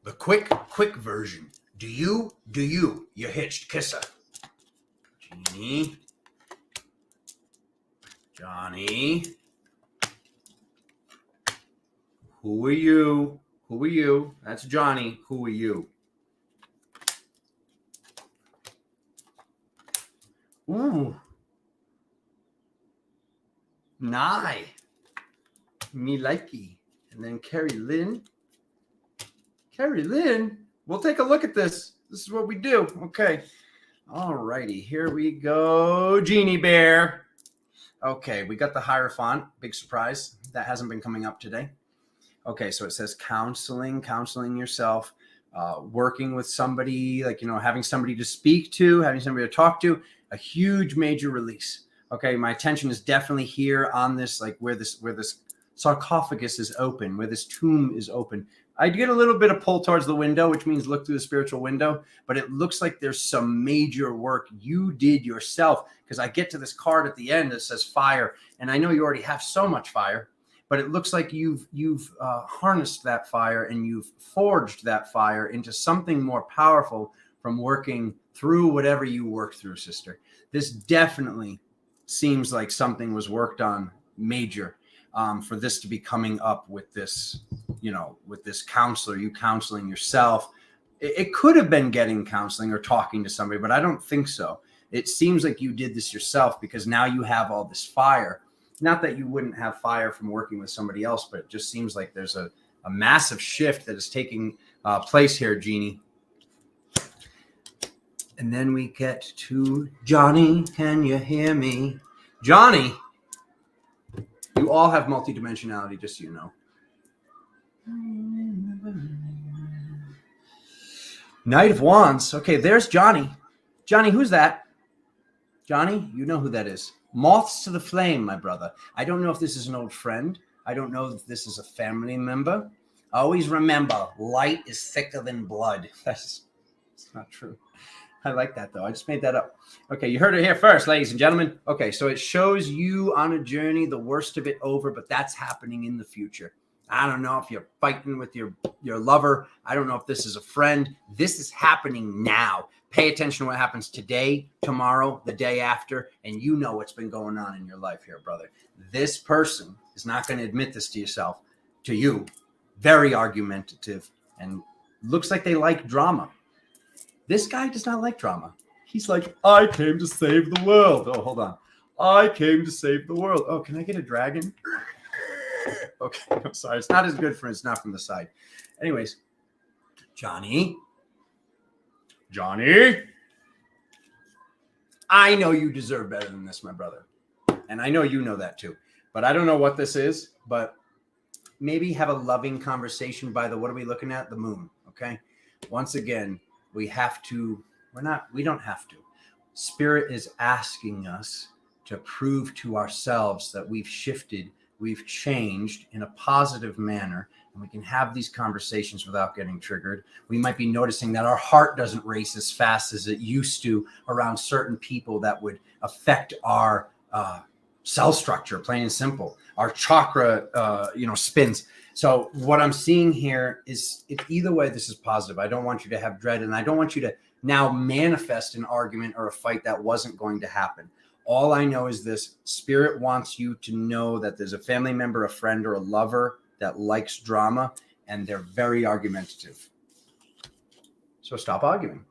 The quick version. Do you? You hitched kisser. Jeannie. Johnny. Who are you? That's Johnny. Who are you? Ooh. Nye. Me likey. And then Carrie Lynn. Carrie Lynn? We'll take a look at this. This is what we do. Okay. All righty. Here we go. Genie Bear. Okay. We got the Hierophant. Big surprise. That hasn't been coming up today. Okay. So it says counseling yourself, working with somebody, like, having somebody to speak to, having somebody to talk to, a huge major release. Okay. My attention is definitely here on this, like where this sarcophagus is open, where this tomb is open. I get a little bit of pull towards the window, which means look through the spiritual window, but it looks like there's some major work you did yourself, because I get to this card at the end that says fire, and I know you already have so much fire, but it looks like you've harnessed that fire and you've forged that fire into something more powerful from working through whatever you worked through, sister. This definitely seems like something was worked on major. For this to be coming up with this, with this counselor, you counseling yourself. It could have been getting counseling or talking to somebody, but I don't think so. It seems like you did this yourself because now you have all this fire. Not that you wouldn't have fire from working with somebody else, but it just seems like there's a massive shift that is taking place here, Jeannie. And then we get to Johnny. Can you hear me? Johnny. You all have multidimensionality, just so you know. Knight of Wands. Okay, there's Johnny. Johnny, who's that? Johnny, you know who that is. Moths to the flame, my brother. I don't know if this is an old friend. I don't know if this is a family member. Always remember, light is thicker than blood. It's not true. I like that, though. I just made that up. Okay, you heard it here first, ladies and gentlemen. Okay, so it shows you on a journey, the worst of it over, but that's happening in the future. I don't know if you're fighting with your lover. I don't know if this is a friend. This is happening now. Pay attention to what happens today, tomorrow, the day after, and you know what's been going on in your life here, brother. This person is not going to admit this to you. Very argumentative, and looks like they like drama. This guy does not like drama. He's like, I came to save the world. Oh, hold on. I came to save the world. Oh, can I get a dragon? Okay, I'm sorry. It's not as good for it's not from the side. Anyways, Johnny. I know you deserve better than this, my brother. And I know you know that too. But I don't know what this is, but maybe have a loving conversation by what are we looking at? The moon, okay? Once again, we don't have to. Spirit is asking us to prove to ourselves that we've shifted, we've changed in a positive manner, and we can have these conversations without getting triggered. We might be noticing that our heart doesn't race as fast as it used to around certain people that would affect our cell structure, plain and simple. Our chakra, spins. So what I'm seeing here is, either way, this is positive. I don't want you to have dread, and I don't want you to now manifest an argument or a fight that wasn't going to happen. All I know is this: Spirit wants you to know that there's a family member, a friend, or a lover that likes drama, and they're very argumentative. So stop arguing.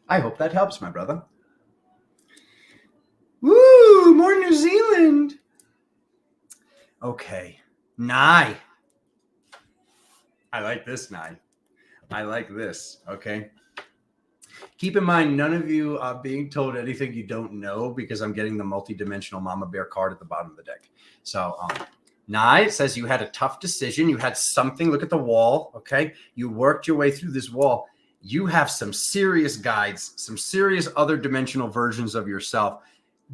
I hope that helps, my brother. Woo, more New Zealand. Okay, Nye. I like this, Nye. I like this, okay? Keep in mind, none of you are being told anything you don't know, because I'm getting the multidimensional Mama Bear card at the bottom of the deck. So, Nye, it says you had a tough decision. You had something. Look at the wall, okay? You worked your way through this wall. You have some serious guides, some serious other dimensional versions of yourself.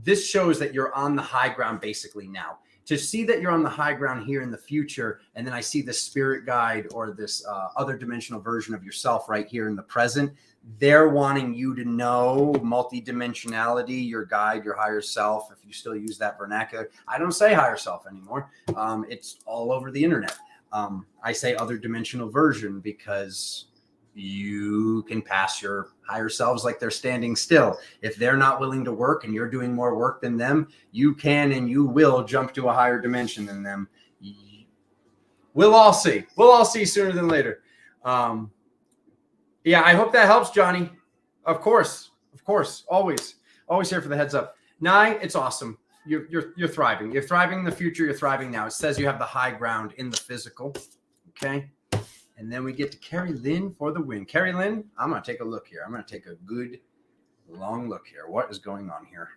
This shows that you're on the high ground basically now. To see that you're on the high ground here in the future, and then I see this spirit guide or this other dimensional version of yourself right here in the present, they're wanting you to know multidimensionality, your guide, your higher self, if you still use that vernacular. I don't say higher self anymore. It's all over the internet. I say other dimensional version because you can pass your higher selves like they're standing still. If they're not willing to work and you're doing more work than them, you can and you will jump to a higher dimension than them. We'll all see. We'll all see sooner than later. Yeah, I hope that helps, Johnny. Of course, always here for the heads up. Nye, it's awesome. You're thriving. You're thriving in the future. You're thriving now. It says you have the high ground in the physical. Okay. And then we get to Carrie Lynn for the win. Carrie Lynn, I'm going to take a look here. I'm going to take a good long look here. What is going on here?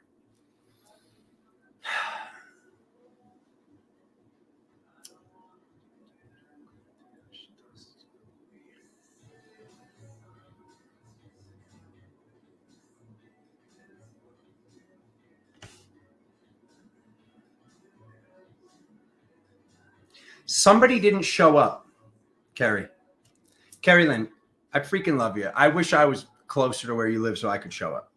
Somebody didn't show up, Carrie. Carrie Lynn, I freaking love you. I wish I was closer to where you live so I could show up.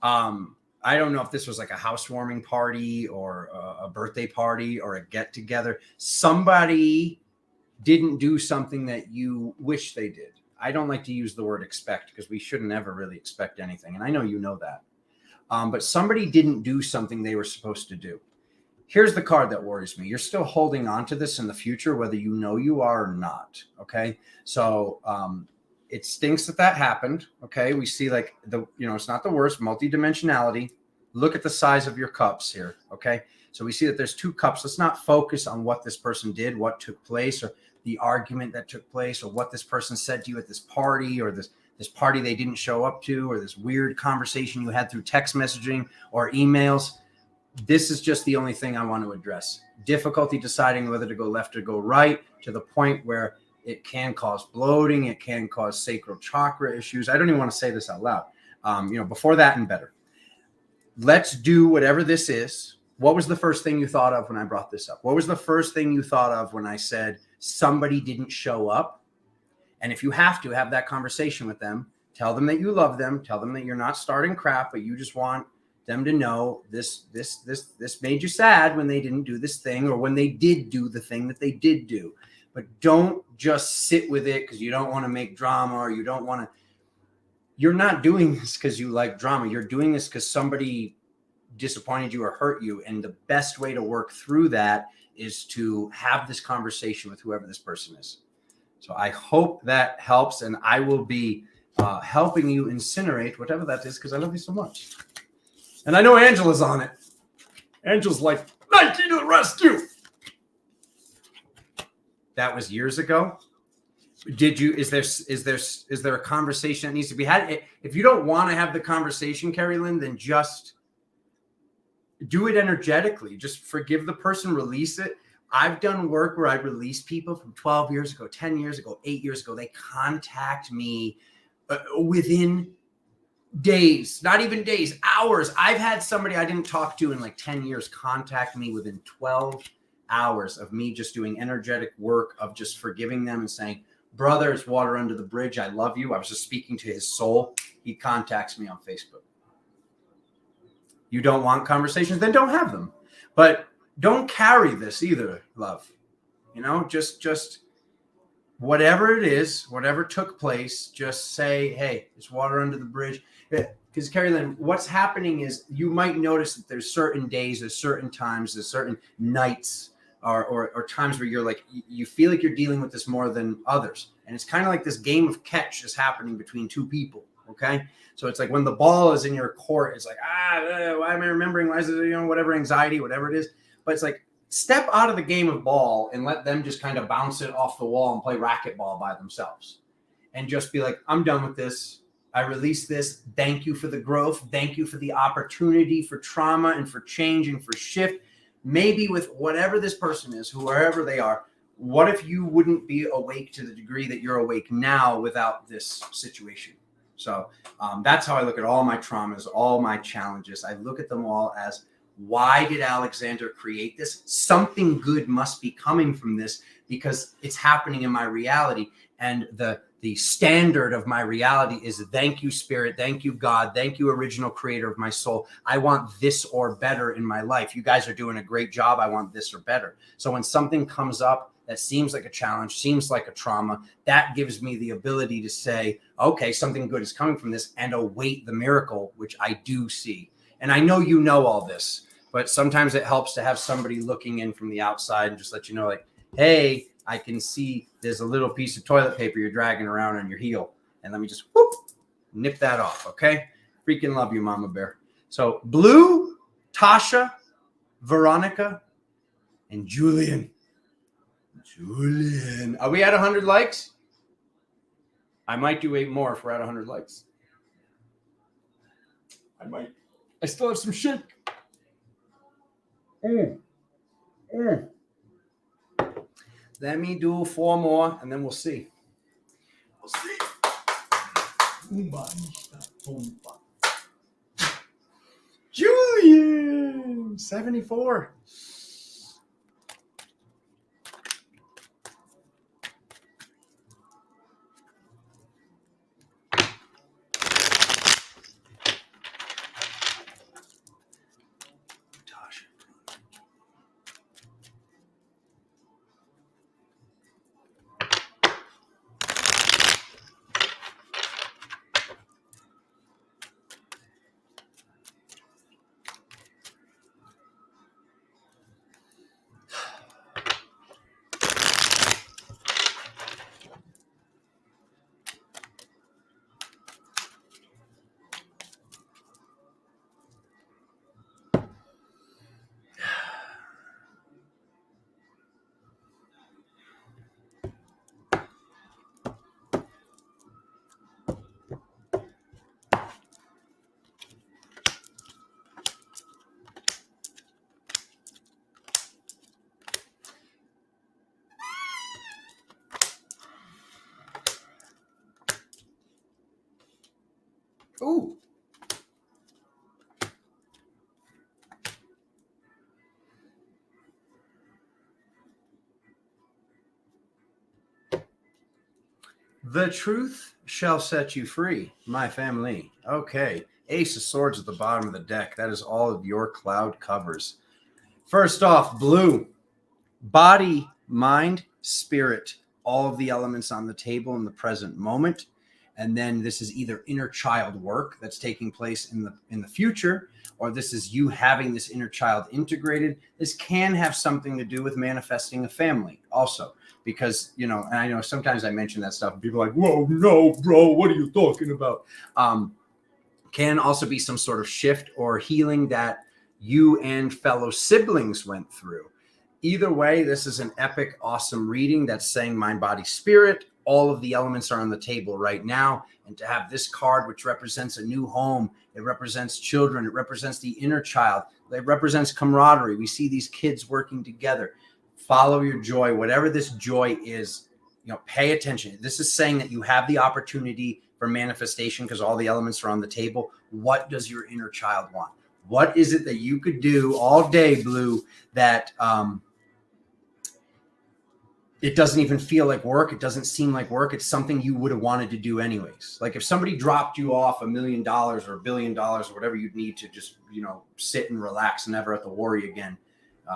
I don't know if this was like a housewarming party or a birthday party or a get together. Somebody didn't do something that you wish they did. I don't like to use the word expect because we shouldn't ever really expect anything. And I know you know that. But somebody didn't do something they were supposed to do. Here's the card that worries me. You're still holding on to this in the future, whether you know you are or not. Okay. So it stinks that happened. Okay. We see like it's not the worst. Multidimensionality. Look at the size of your cups here. Okay. So we see that there's two cups. Let's not focus on what this person did, what took place, or the argument that took place, or what this person said to you at this party, or this party they didn't show up to, or this weird conversation you had through text messaging or emails. This is just the only thing I want to address. Difficulty deciding whether to go left or go right, to the point where it can cause bloating. It can cause sacral chakra issues. I don't even want to say this out loud. Before that and better. Let's do whatever this is. What was the first thing you thought of when I brought this up? What was the first thing you thought of when I said somebody didn't show up? And if you have to have that conversation with them, tell them that you love them. Tell them that you're not starting crap, but you just want them to know this made you sad when they didn't do this thing, or when they did do the thing that they did do. But don't just sit with it because you don't want to make drama, or you don't want to. You're not doing this because you like drama. You're doing this because somebody disappointed you or hurt you. And the best way to work through that is to have this conversation with whoever this person is. So I hope that helps. And I will be helping you incinerate whatever that is, because I love you so much. And I know Angela's on it. Angela's like, Nikki to the rescue. That was years ago. Is there a conversation that needs to be had? If you don't want to have the conversation, Carrie Lynn, then just do it energetically. Just forgive the person, release it. I've done work where I release people from 12 years ago, 10 years ago, 8 years ago. They contact me within days, not even days, hours. I've had somebody I didn't talk to in like 10 years contact me within 12 hours of me just doing energetic work of just forgiving them and saying, brother, it's water under the bridge. I love you. I was just speaking to his soul. He contacts me on Facebook. You don't want conversations, then don't have them. But don't carry this either, love. You know, just whatever it is, whatever took place, just say, hey, it's water under the bridge. Because Carrie Lynn, what's happening is you might notice that there's certain days, there's certain times, there's certain nights or times where you're like, you feel like you're dealing with this more than others. And it's kind of like this game of catch is happening between two people. Okay. So it's like when the ball is in your court, it's like, why am I remembering? Why is it, whatever anxiety, whatever it is. But it's like, step out of the game of ball and let them just kind of bounce it off the wall and play racquetball by themselves. And just be like, I'm done with this. I release this. Thank you for the growth. Thank you for the opportunity for trauma and for change and for shift. Maybe with whatever this person is, whoever they are, what if you wouldn't be awake to the degree that you're awake now without this situation? So that's how I look at all my traumas, all my challenges. I look at them all as, why did Alexander create this? Something good must be coming from this because it's happening in my reality. And the standard of my reality is thank you, Spirit. Thank you, God. Thank you, original creator of my soul. I want this or better in my life. You guys are doing a great job. I want this or better. So when something comes up that seems like a challenge, seems like a trauma, that gives me the ability to say, okay, something good is coming from this and await the miracle, which I do see. And I know you know all this, but sometimes it helps to have somebody looking in from the outside and just let you know, like, hey, I can see there's a little piece of toilet paper you're dragging around on your heel. And let me just nip that off, okay? Freaking love you, Mama Bear. So Blue, Tasha, Veronica, and Julian. Julian. Are we at 100 likes? I might do 8 more if we're at 100 likes. I might. I still have some shit. Let me do 4 more, and then we'll see. We'll see. Julian, 74. Ooh. The truth shall set you free, my family. Okay. Ace of Swords at the bottom of the deck. That is all of your cloud covers. First off, Blue. Body, mind, spirit. All of the elements on the table in the present moment. And then this is either inner child work that's taking place in the future, or this is you having this inner child integrated. This can have something to do with manifesting a family also, because, and I know sometimes I mention that stuff and people are like, whoa, no, bro, what are you talking about? Can also be some sort of shift or healing that you and fellow siblings went through. Either way, this is an epic, awesome reading that's saying mind, body, spirit. All of the elements are on the table right now. And to have this card, which represents a new home, it represents children, it represents the inner child, it represents camaraderie. We see these kids working together. Follow your joy, whatever this joy is, pay attention. This is saying that you have the opportunity for manifestation because all the elements are on the table. What does your inner child want? What is it that you could do all day, Blue, that it doesn't even feel like work. It doesn't seem like work. It's something you would have wanted to do anyways. Like if somebody dropped you off $1 million or $1 billion or whatever you'd need to just, sit and relax and never have to worry again.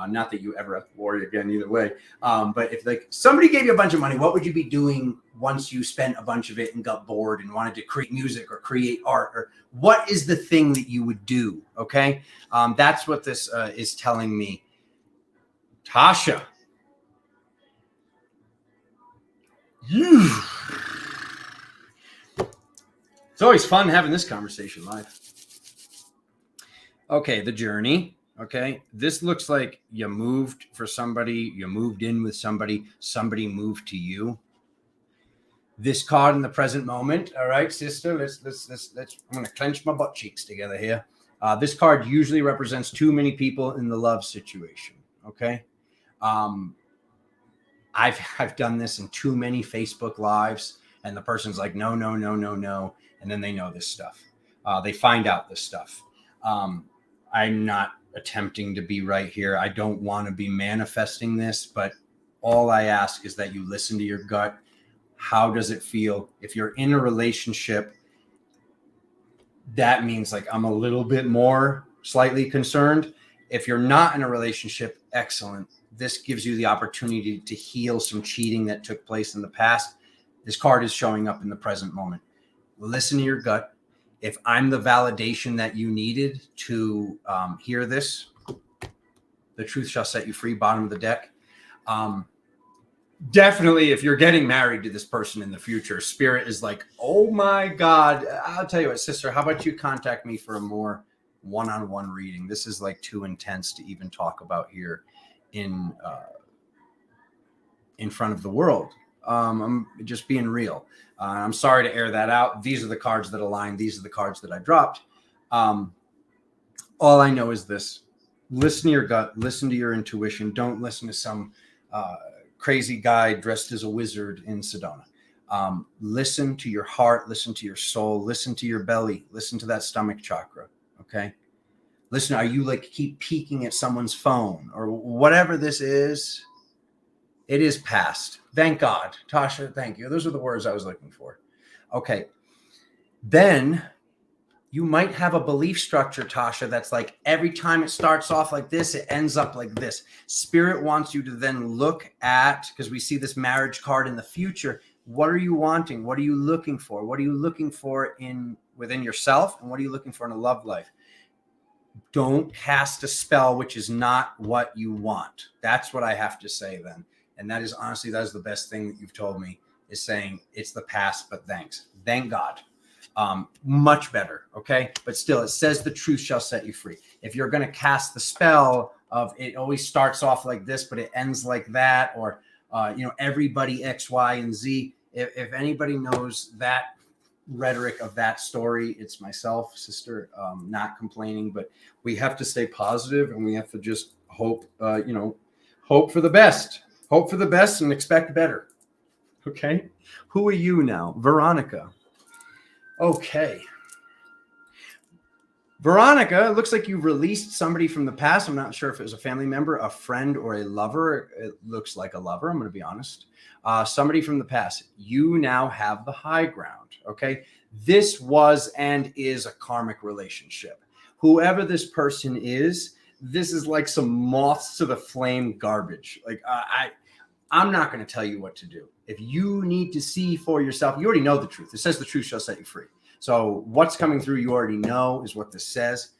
Not that you ever have to worry again either way. But if like somebody gave you a bunch of money, what would you be doing once you spent a bunch of it and got bored and wanted to create music or create art? Or what is the thing that you would do? Okay. That's what this is telling me. Tasha. It's always fun having this conversation live. Okay, the journey. Okay, this looks like you moved for somebody, you moved in with somebody, somebody moved to you. This card in the present moment. All right, sister, let's I'm gonna clench my butt cheeks together here. This card usually represents too many people in the love situation. Okay. I've done this in too many Facebook lives, and the person's like, no. And then they know this stuff. They find out this stuff. I'm not attempting to be right here. I don't want to be manifesting this, but all I ask is that you listen to your gut. How does it feel? If you're in a relationship, that means like I'm a little bit more slightly concerned. If you're not in a relationship, excellent. This gives you the opportunity to heal some cheating that took place in the past. This card is showing up in the present moment. Listen to your gut. If I'm the validation that you needed to hear this, the truth shall set you free, bottom of the deck. Definitely, if you're getting married to this person in the future, spirit is like, oh my God. I'll tell you what, sister, how about you contact me for a more one-on-one reading? This is like too intense to even talk about here in front of the world. I'm just being real. I'm sorry to air that out. These are the cards that align. These are the cards that I dropped. All I know is this. Listen to your gut. Listen to your intuition. Don't listen to some crazy guy dressed as a wizard in Sedona. Listen to your heart. Listen to your soul. Listen to your belly. Listen to that stomach chakra. Okay? Listen, are you like keep peeking at someone's phone or whatever this is? It is past. Thank God. Tasha, thank you. Those are the words I was looking for. Okay. Then you might have a belief structure, Tasha, that's like every time it starts off like this, it ends up like this. Spirit wants you to then look at, because we see this marriage card in the future. What are you wanting? What are you looking for? What are you looking for within yourself? And what are you looking for in a love life? Don't cast a spell, which is not what you want. That's what I have to say then. And that is honestly, that is the best thing that you've told me, is saying it's the past, but thanks. Thank God. Much better. Okay. But still, it says the truth shall set you free. If you're going to cast the spell of it always starts off like this, but it ends like that, or, everybody X, Y, and Z. If anybody knows that rhetoric of that story, it's myself, sister, not complaining, but we have to stay positive and we have to just hope, hope for the best. Hope for the best and expect better. Okay. Who are you now? Veronica. Okay. Veronica, it looks like you released somebody from the past. I'm not sure if it was a family member, a friend, or a lover. It looks like a lover. I'm going to be honest. Somebody from the past. You now have the high ground. Okay. This was and is a karmic relationship. Whoever this person is, this is like some moths to the flame garbage. Like I'm not going to tell you what to do. If you need to see for yourself, you already know the truth. It says the truth shall set you free. So what's coming through, you already know, is what this says.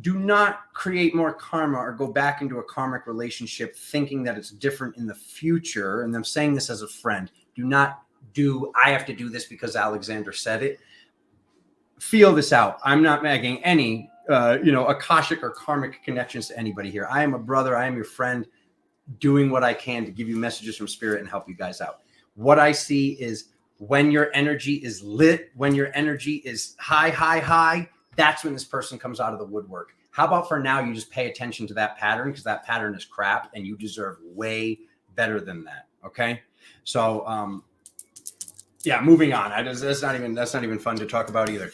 Do not create more karma or go back into a karmic relationship thinking that it's different in the future. And I'm saying this as a friend. Do not I have to do this because Alexander said it. Feel this out. I'm not making any, Akashic or karmic connections to anybody here. I am a brother. I am your friend, doing what I can to give you messages from spirit and help you guys out. What I see is when your energy is lit, when your energy is high, that's when this person comes out of the woodwork. How about for now, you just pay attention to that pattern, because that pattern is crap and you deserve way better than that. Okay. So, moving on. That's not even fun to talk about either.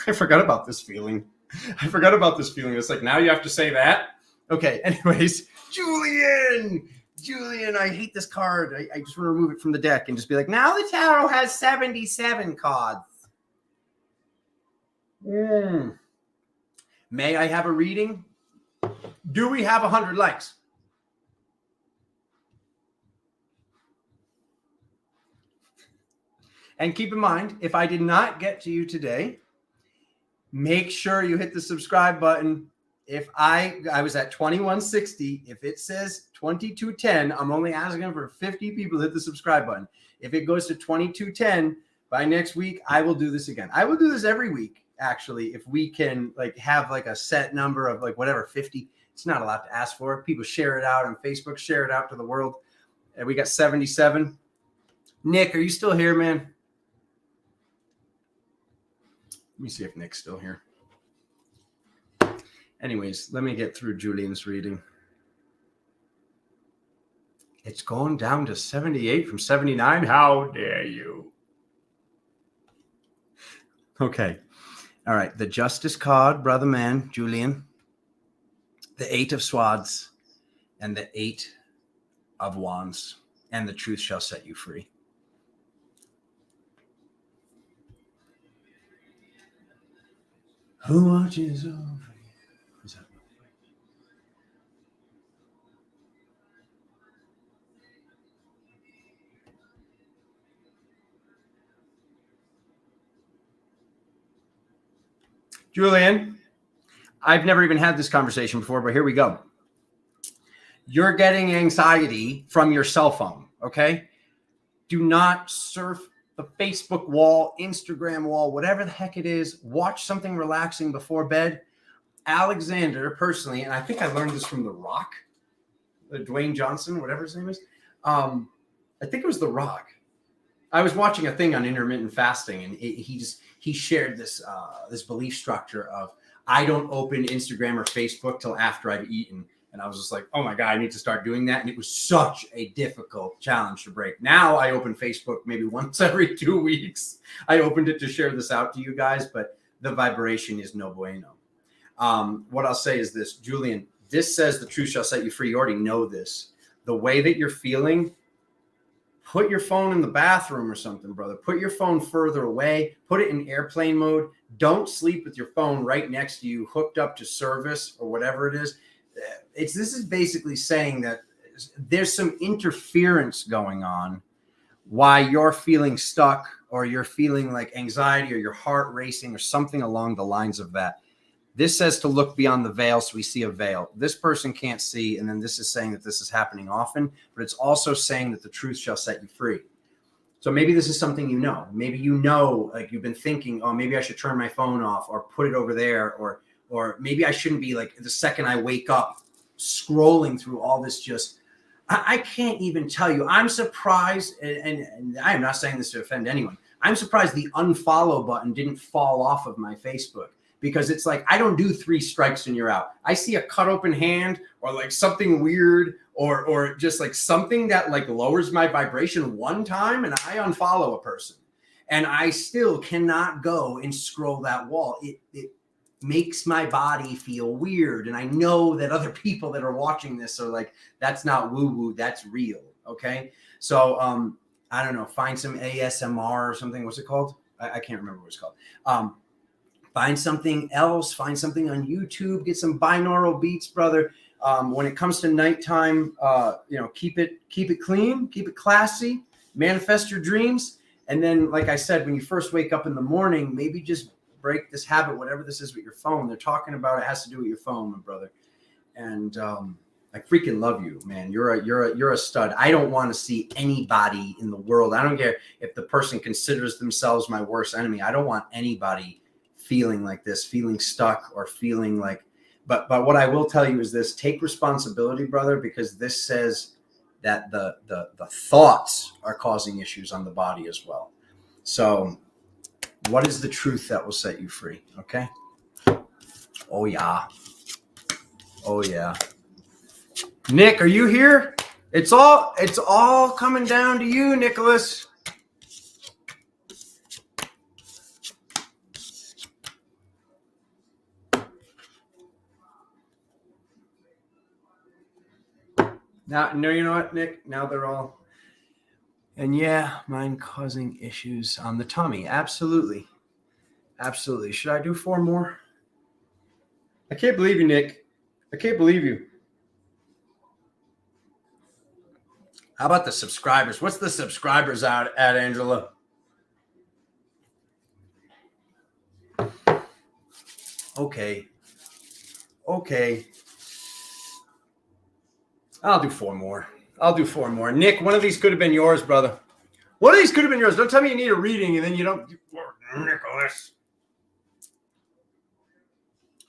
I forgot about this feeling. It's like, now you have to say that. Okay. Anyways, Julian, Julian, I hate this card. I just want to remove it from the deck and just be like, now the tarot has 77 cards. May I have a reading? Do we have 100 likes? And keep in mind, if I did not get to you today, make sure you hit the subscribe button. If I was at 2160, if it says 2210, I'm only asking for 50 people to hit the subscribe button. If it goes to 2210 by next week, I will do this again. I will do this every week, actually, if we can like have like a set number of like whatever, 50. It's not a lot to ask for. People share it out on Facebook, share it out to the world. And we got 77. Nick, are you still here, man? Let me see if Nick's still here. Anyways, let me get through Julian's reading. It's going down to 78 from 79. How dare you? Okay. All right. The Justice card, brother man, Julian. The 8 of Swords and the 8 of Wands. And the truth shall set you free. Who watches over you? Julian, I've never even had this conversation before, but here we go. You're getting anxiety from your cell phone, okay? Do not surf the Facebook wall, Instagram wall, whatever the heck it is. Watch something relaxing before bed. Alexander, personally, and I think I learned this from The Rock, Dwayne Johnson, whatever his name is. I think it was The Rock. I was watching a thing on intermittent fasting, and he shared this this belief structure of I don't open Instagram or Facebook till after I've eaten. And I was just like, oh my God, I need to start doing that. And it was such a difficult challenge to break. Now I open Facebook maybe once every 2 weeks. I opened it to share this out to you guys, but the vibration is no bueno. What I'll say is this, Julian, this says the truth shall set you free. You already know this. The way that you're feeling, put your phone in the bathroom or something, brother. Put your phone further away. Put it in airplane mode. Don't sleep with your phone right next to you, hooked up to service or whatever it is. This is basically saying that there's some interference going on why you're feeling stuck or you're feeling like anxiety or your heart racing or something along the lines of that. This says to look beyond the veil, so we see a veil. This person can't see, and then this is saying that this is happening often, but it's also saying that the truth shall set you free. So maybe this is something you know. Maybe you know, like you've been thinking, oh, maybe I should turn my phone off or put it over there, or maybe I shouldn't be like the second I wake up scrolling through all this. Just I can't even tell you. I'm surprised, and I am not saying this to offend anyone. I'm surprised the unfollow button didn't fall off of my Facebook, because it's like I don't do 3 strikes and you're out. I see a cut open hand or like something weird or just like something that like lowers my vibration one time and I unfollow a person, and I still cannot go and scroll that wall. It makes my body feel weird. And I know that other people that are watching this are like, that's not woo-woo, that's real. Okay. So I don't know, find some ASMR or something. What's it called? I can't remember what it's called. Find something else, find something on YouTube, get some binaural beats, brother. When it comes to nighttime, keep it clean, keep it classy, manifest your dreams. And then, like I said, when you first wake up in the morning, maybe just break this habit, whatever this is with your phone. They're talking about it has to do with your phone, my brother. And I freaking love you, man. You're a stud. I don't want to see anybody in the world. I don't care if the person considers themselves my worst enemy. I don't want anybody feeling like this, feeling stuck or feeling like, but what I will tell you is this: take responsibility, brother, because this says that the thoughts are causing issues on the body as well. So what is the truth that will set you free? Okay. Oh yeah. Oh yeah. Nick, are you here? It's all coming down to you, Nicholas. Now, no, you know what, Nick? Now they're all. And yeah, mine causing issues on the tummy. Absolutely. Absolutely. Should I do 4 more? I can't believe you, Nick. I can't believe you. How about the subscribers? What's the subscribers out at, Angela? Okay. I'll do 4 more. Nick, one of these could have been yours, brother. One of these could have been yours. Don't tell me you need a reading and then you don't. Nicholas.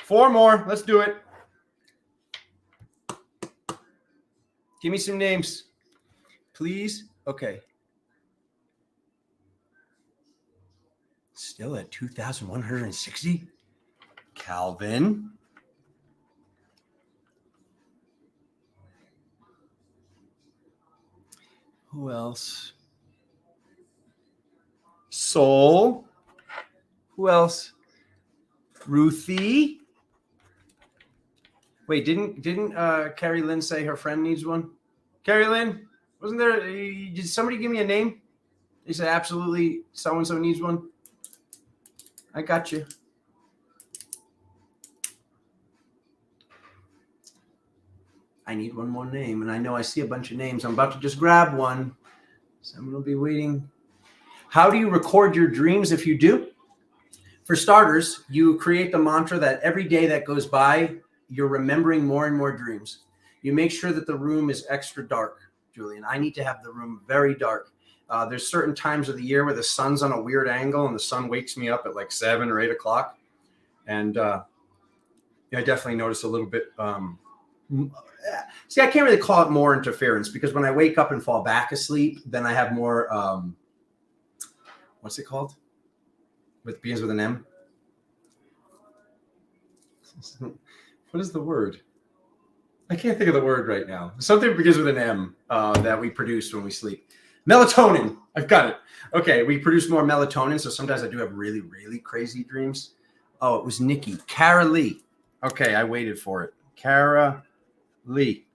4 more. Let's do it. Give me some names, please. Okay. Still at 2,160. Calvin. Who else? Soul. Who else? Ruthie. Wait, didn't Carrie Lynn say her friend needs one? Carrie Lynn, wasn't there? Did somebody give me a name? They said absolutely so and so needs one. I got you. I need one more name, and I know I see a bunch of names. I'm about to just grab one. Someone will be waiting. How do you record your dreams if you do? For starters, you create the mantra that every day that goes by, you're remembering more and more dreams. You make sure that the room is extra dark, Julian. I need to have the room very dark. There's certain times of the year where the sun's on a weird angle and the sun wakes me up at like 7 or 8 o'clock. And I definitely notice a little bit. See, I can't really call it more interference because when I wake up and fall back asleep, then I have more, what's it called? Begins with an M. What is the word? I can't think of the word right now. Something begins with an M that we produce when we sleep. Melatonin. I've got it. Okay, we produce more melatonin, so sometimes I do have really, really crazy dreams. Oh, it was Nikki. Cara Lee. Okay, I waited for it. Cara Lee.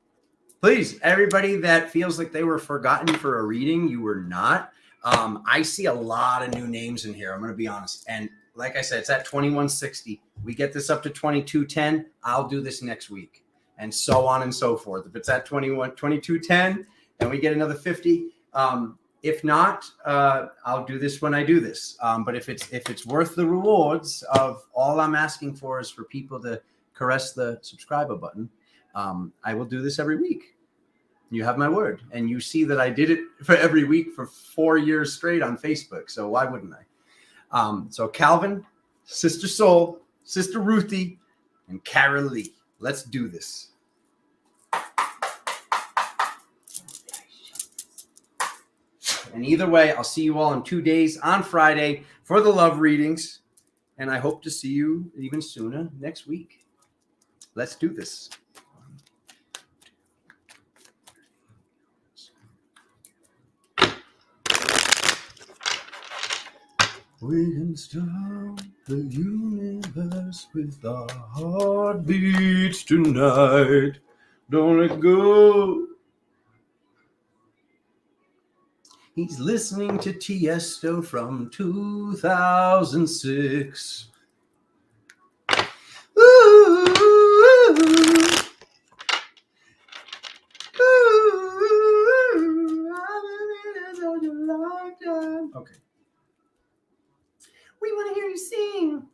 Please, everybody that feels like they were forgotten for a reading, you were not. I see a lot of new names in here. I'm going to be honest. And like I said, it's at 2160. We get this up to 2210. I'll do this next week and so on and so forth. If it's at 2210 and we get another 50, if not, I'll do this when I do this. But if it's worth the rewards of all I'm asking for is for people to caress the subscriber button, I will do this every week. You have my word. And you see that I did it for every week for 4 years straight on Facebook. So why wouldn't I? So Calvin, Sister Soul, Sister Ruthie, and Cara Lee. Let's do this. And either way, I'll see you all in 2 days on Friday for the love readings. And I hope to see you even sooner next week. Let's do this. We can stop the universe with our heartbeats tonight. Don't let go. He's listening to Tiesto from 2006. Ooh, okay. We want to hear you sing.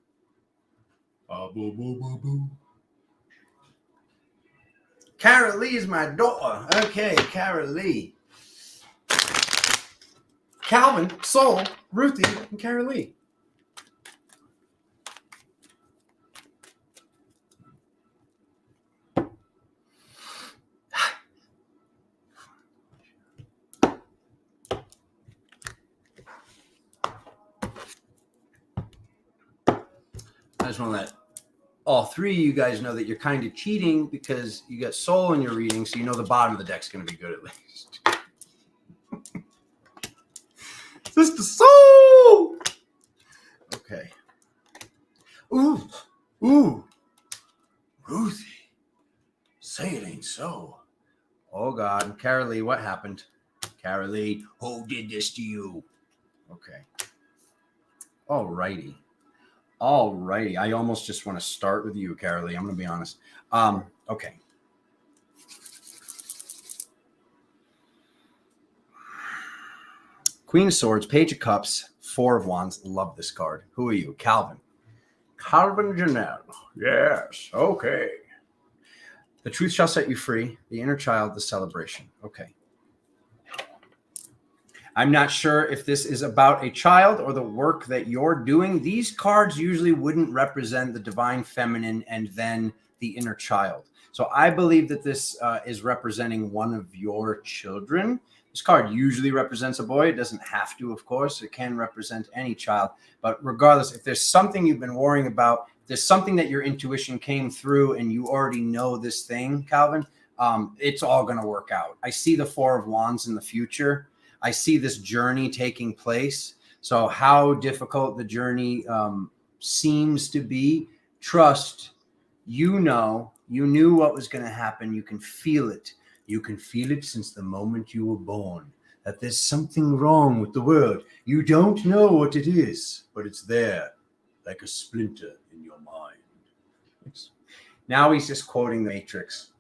Cara Lee is my daughter. Okay, Cara Lee. Calvin, Soul, Ruthie, and Cara Lee. I just want to let all 3 of you guys know that you're kind of cheating because you got Soul in your reading, so you know the bottom of the deck's going to be good at least. Sister Soul! Okay. Ooh. Ruthie. Say it ain't so. Oh God, Carolee, what happened? Carolee, who did this to you? Okay. Alrighty. I almost just want to start with you, Carolee. I'm going to be honest. Okay. Queen of Swords, Page of Cups, Four of Wands. Love this card. Who are you? Calvin. Calvin Janelle. Yes. Okay. The truth shall set you free. The inner child, the celebration. Okay. I'm not sure if this is about a child or the work that you're doing. These cards usually wouldn't represent the divine feminine and then the inner child. So I believe that this is representing one of your children. This card usually represents a boy. It doesn't have to, of course. It can represent any child. But regardless, if there's something you've been worrying about, there's something that your intuition came through and you already know this thing, Calvin, it's all going to work out. I see the Four of Wands in the future. I see this journey taking place. So how difficult the journey seems to be, trust, you knew what was going to happen. You can feel it. You can feel it since the moment you were born, that there's something wrong with the world. You don't know what it is, but it's there like a splinter in your mind. Now he's just quoting the Matrix.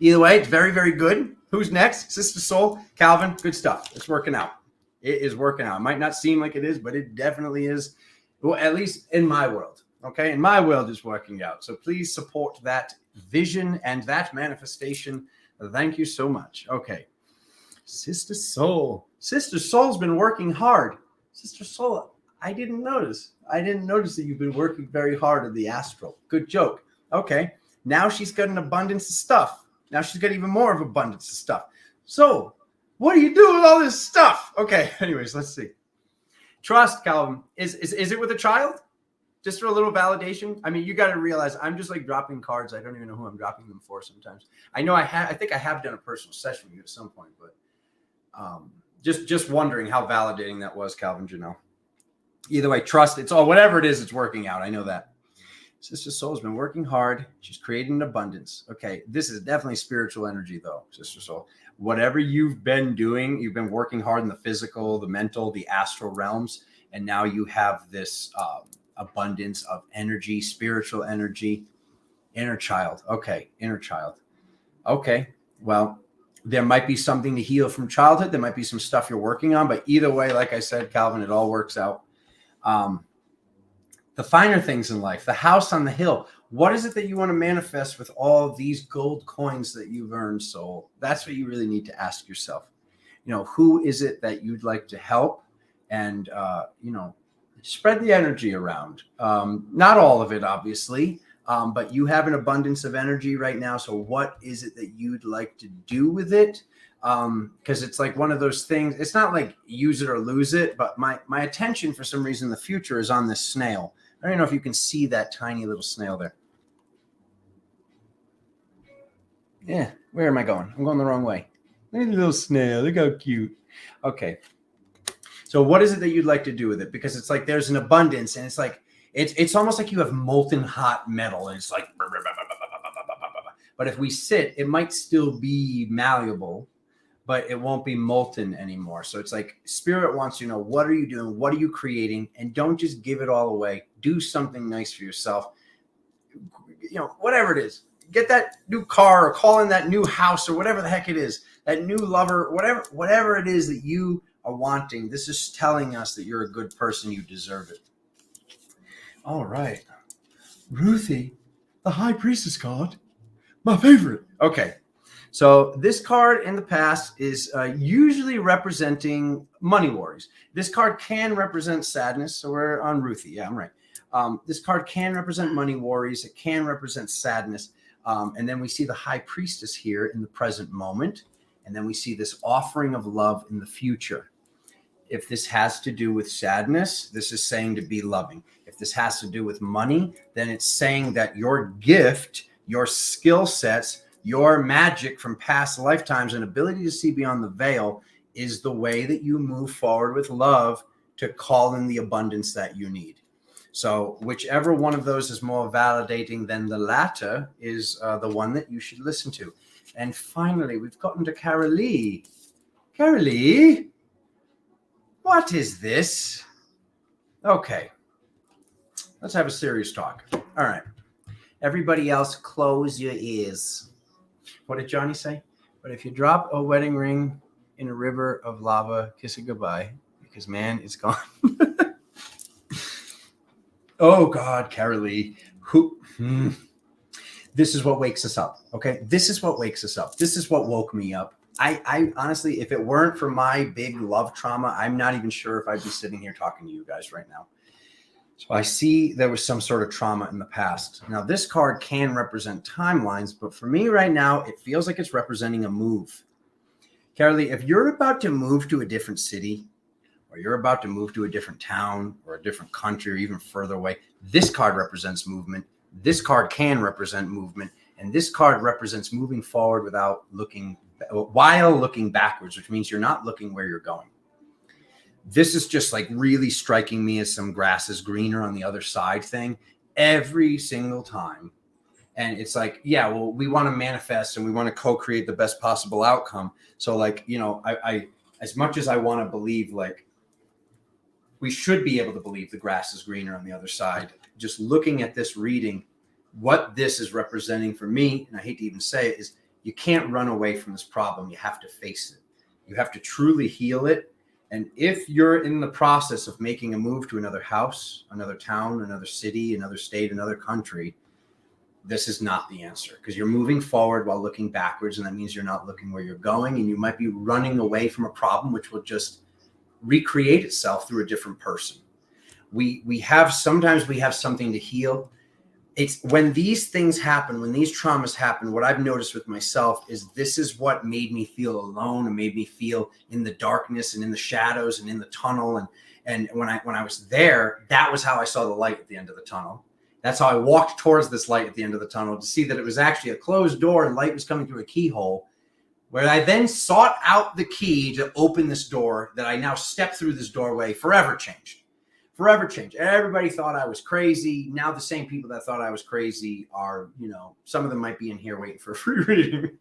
Either way, it's very, very good. Who's next? Sister Soul, Calvin, good stuff. It's working out. It is working out. It might not seem like it is, but it definitely is. Well, at least in my world. Okay, in my world, it's working out. So please support that vision and that manifestation. Thank you so much. Okay, Sister Soul. Sister Soul's been working hard. Sister Soul, I didn't notice. I didn't notice that you've been working very hard in the astral. Good joke. Okay, now she's got an abundance of stuff. Now she's got even more of abundance of stuff. So what do you do with all this stuff? Okay, anyways, let's see. Trust, Calvin. Is it with a child? Just for a little validation. I mean, you got to realize I'm just like dropping cards. I don't even know who I'm dropping them for sometimes. I know I think I have done a personal session with you at some point, but just wondering how validating that was, Calvin Janelle. Either way, trust. It's all, whatever it is, it's working out. I know that. Sister Soul has been working hard. She's creating an abundance. Okay, this is definitely spiritual energy, though, Sister Soul. Whatever you've been doing, you've been working hard in the physical, the mental, the astral realms, and now you have this abundance of energy, spiritual energy, inner child. Okay, inner child. Okay, well, there might be something to heal from childhood. There might be some stuff you're working on, but either way, like I said, Calvin, it all works out. The finer things in life, the house on the hill. What is it that you want to manifest with all these gold coins that you've earned, Soul? That's what you really need to ask yourself. You know, who is it that you'd like to help? And, spread the energy around. Not all of it, obviously, but you have an abundance of energy right now. So what is it that you'd like to do with it? Because it's like one of those things. It's not like use it or lose it, but my attention for some reason in the future is on this snail. I don't know if you can see that tiny little snail there. Yeah, where am I going? I'm going the wrong way. Look at the little snail. Look how cute. Okay. So what is it that you'd like to do with it? Because it's like there's an abundance, and it's like it's almost like you have molten hot metal, and it's like. But if we sit, it might still be malleable, but it won't be molten anymore. So it's like Spirit wants you to know, what are you doing? What are you creating? And don't just give it all away. Do something nice for yourself. You know, whatever it is. Get that new car or call in that new house or whatever the heck it is. That new lover, whatever it is that you are wanting. This is telling us that you're a good person. You deserve it. All right. Ruthie, the High Priestess card. My favorite. Okay. So this card in the past is usually representing money worries. This card can represent sadness. So we're on Ruthie. Yeah, I'm right. This card can represent money worries. It can represent sadness. And then we see the High Priestess here in the present moment. And then we see this offering of love in the future. If this has to do with sadness, this is saying to be loving. If this has to do with money, then it's saying that your gift, your skill sets, your magic from past lifetimes and ability to see beyond the veil is the way that you move forward with love to call in the abundance that you need. So whichever one of those is more validating than the latter is the one that you should listen to. And finally, we've gotten to Carolee. Carolee, what is this? Okay, let's have a serious talk. All right. Everybody else, close your ears. What did Johnny say? But if you drop a wedding ring in a river of lava, kiss it goodbye, because man, it's gone. Oh God, Carolee. This is what wakes us up. Okay. This is what wakes us up. This is what woke me up. I honestly, if it weren't for my big love trauma, I'm not even sure if I'd be sitting here talking to you guys right now. So I see there was some sort of trauma in the past. Now, this card can represent timelines, but for me right now, it feels like it's representing a move. Carolee, if you're about to move to a different city, or you're about to move to a different town or a different country or even further away, this card represents movement. This card can represent movement. And this card represents moving forward while looking backwards, which means you're not looking where you're going. This is just like really striking me as some grass is greener on the other side thing every single time. And it's like, yeah, well, we want to manifest and we want to co-create the best possible outcome. So like, you know, I as much as I want to believe, like, we should be able to believe the grass is greener on the other side. Just looking at this reading, what this is representing for me, and I hate to even say it, is you can't run away from this problem. You have to face it. You have to truly heal it. And if you're in the process of making a move to another house, another town, another city, another state, another country, this is not the answer, because you're moving forward while looking backwards. And that means you're not looking where you're going, and you might be running away from a problem, which will just recreate itself through a different person. Sometimes we have something to heal. It's when these things happen, when these traumas happen, what I've noticed with myself is this is what made me feel alone and made me feel in the darkness and in the shadows and in the tunnel. And when I was there, that was how I saw the light at the end of the tunnel. That's how I walked towards this light at the end of the tunnel, to see that it was actually a closed door and light was coming through a keyhole, where I then sought out the key to open this door, that I now step through this doorway, forever changed. Forever changed. Everybody thought I was crazy. Now the same people that thought I was crazy are, you know, some of them might be in here waiting for a free reading.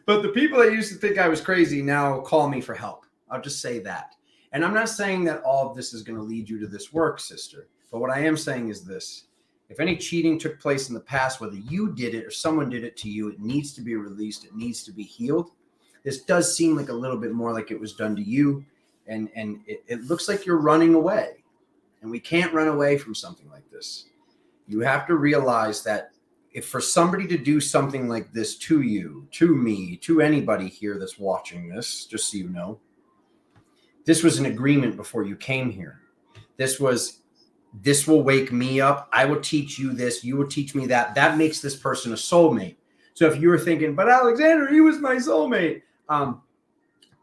But the people that used to think I was crazy now call me for help. I'll just say that. And I'm not saying that all of this is going to lead you to this work, sister. But what I am saying is this. If any cheating took place in the past, whether you did it or someone did it to you, it needs to be released. It needs to be healed. This does seem like a little bit more like it was done to you. And it looks like you're running away. And we can't run away from something like this. You have to realize that if for somebody to do something like this to you, to me, to anybody here that's watching this, just so you know, this was an agreement before you came here. This will wake me up. I will teach you this. You will teach me that. That makes this person a soulmate. So if you were thinking, but Alexander, he was my soulmate.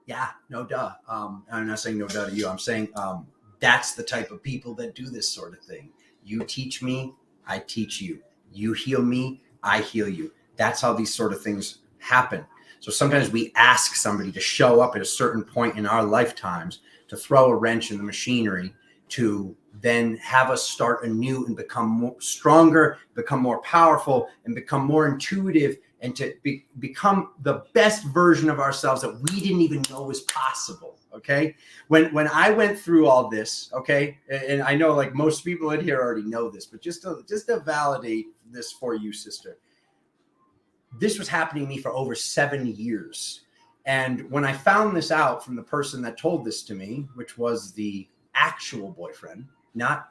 Yeah, no duh. I'm not saying no duh to you. I'm saying that's the type of people that do this sort of thing. You teach me, I teach you. You heal me, I heal you. That's how these sort of things happen. So sometimes we ask somebody to show up at a certain point in our lifetimes to throw a wrench in the machinery, to then have us start anew and become more stronger, become more powerful, and become more intuitive, and to become the best version of ourselves that we didn't even know was possible. Okay. When I went through all this, okay, and I know like most people in here already know this, but just to validate this for you, sister, this was happening to me for over 7 years. And when I found this out from the person that told this to me, which was the actual boyfriend, not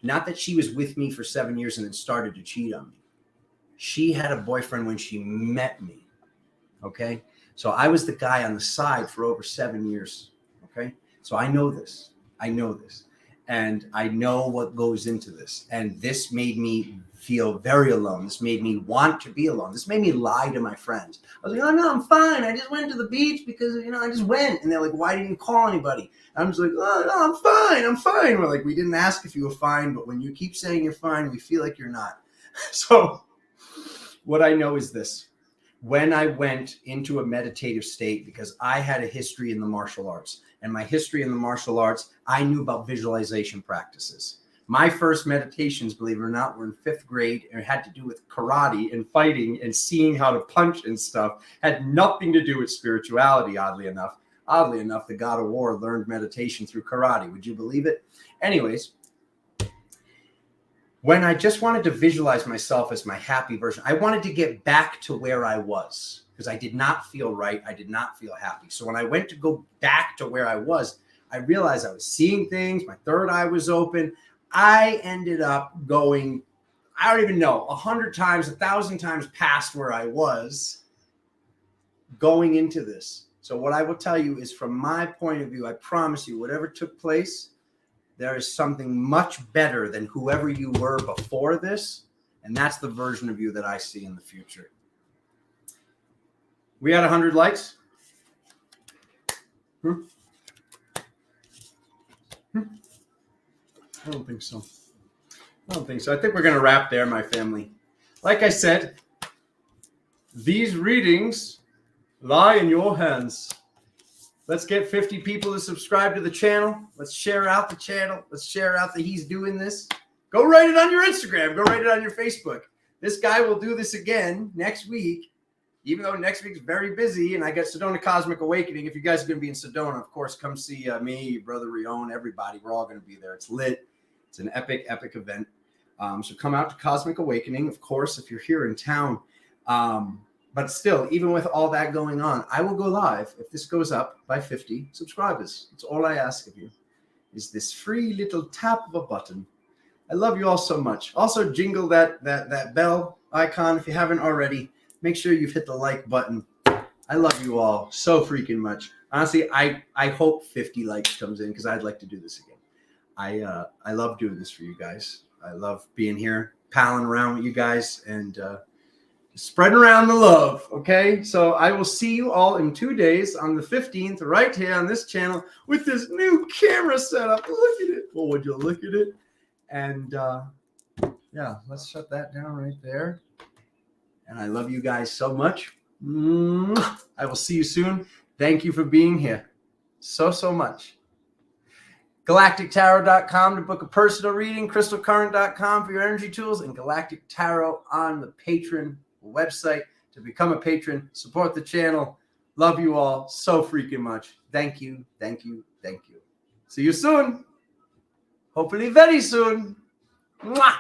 that she was with me for 7 years and then started to cheat on me. She had a boyfriend when she met me. Okay. So I was the guy on the side for over 7 years. Okay. So I know this. And I know what goes into this. And this made me feel very alone. This made me want to be alone. This made me lie to my friends. I was like, oh no, I'm fine. I just went to the beach because, I just went. And they're like, why didn't you call anybody? I'm just like, oh no, I'm fine. We're like, we didn't ask if you were fine, but when you keep saying you're fine, we feel like you're not. So what I know is this. When I went into a meditative state, because I had a history in the martial arts, and my history in the martial arts, I knew about visualization practices. My first meditations, believe it or not, were in 5th grade and it had to do with karate and fighting and seeing how to punch and stuff. Had nothing to do with spirituality, oddly enough. Oddly enough, the God of War learned meditation through karate. Would you believe it? Anyways, when I just wanted to visualize myself as my happy version, I wanted to get back to where I was because I did not feel right. I did not feel happy. So when I went to go back to where I was, I realized I was seeing things. My third eye was open. I ended up going, I don't even know, 100 times, 1,000 times past where I was going into this. So what I will tell you is from my point of view, I promise you, whatever took place, there is something much better than whoever you were before this. And that's the version of you that I see in the future. We had 100 likes. I don't think so. I think we're going to wrap there, my family. Like I said, these readings lie in your hands. Let's get 50 people to subscribe to the channel. Let's share out the channel. Let's share out that he's doing this. Go write it on your Instagram. Go write it on your Facebook. This guy will do this again next week, even though next week's very busy. And I got Sedona Cosmic Awakening. If you guys are going to be in Sedona, of course, come see me, Brother Rion, everybody. We're all going to be there. It's lit. It's an epic, epic event. So come out to Cosmic Awakening, of course, if you're here in town. But still, even with all that going on, I will go live if this goes up by 50 subscribers. It's all I ask of you is this free little tap of a button. I love you all so much. Also, jingle that bell icon if you haven't already. Make sure you've hit the like button. I love you all so freaking much. Honestly, I hope 50 likes comes in because I'd like to do this again. I love doing this for you guys. I love being here, palling around with you guys, and spreading around the love, okay? So I will see you all in 2 days on the 15th right here on this channel with this new camera setup. Look at it. Oh, would you look at it? And yeah, let's shut that down right there. And I love you guys so much. I will see you soon. Thank you for being here so much. GalacticTarot.com to book a personal reading, CrystalCurrent.com for your energy tools, and Galactic Tarot on the Patreon website to become a patron. Support the channel. Love you all so freaking much. Thank you. See you soon. Hopefully very soon. Mwah!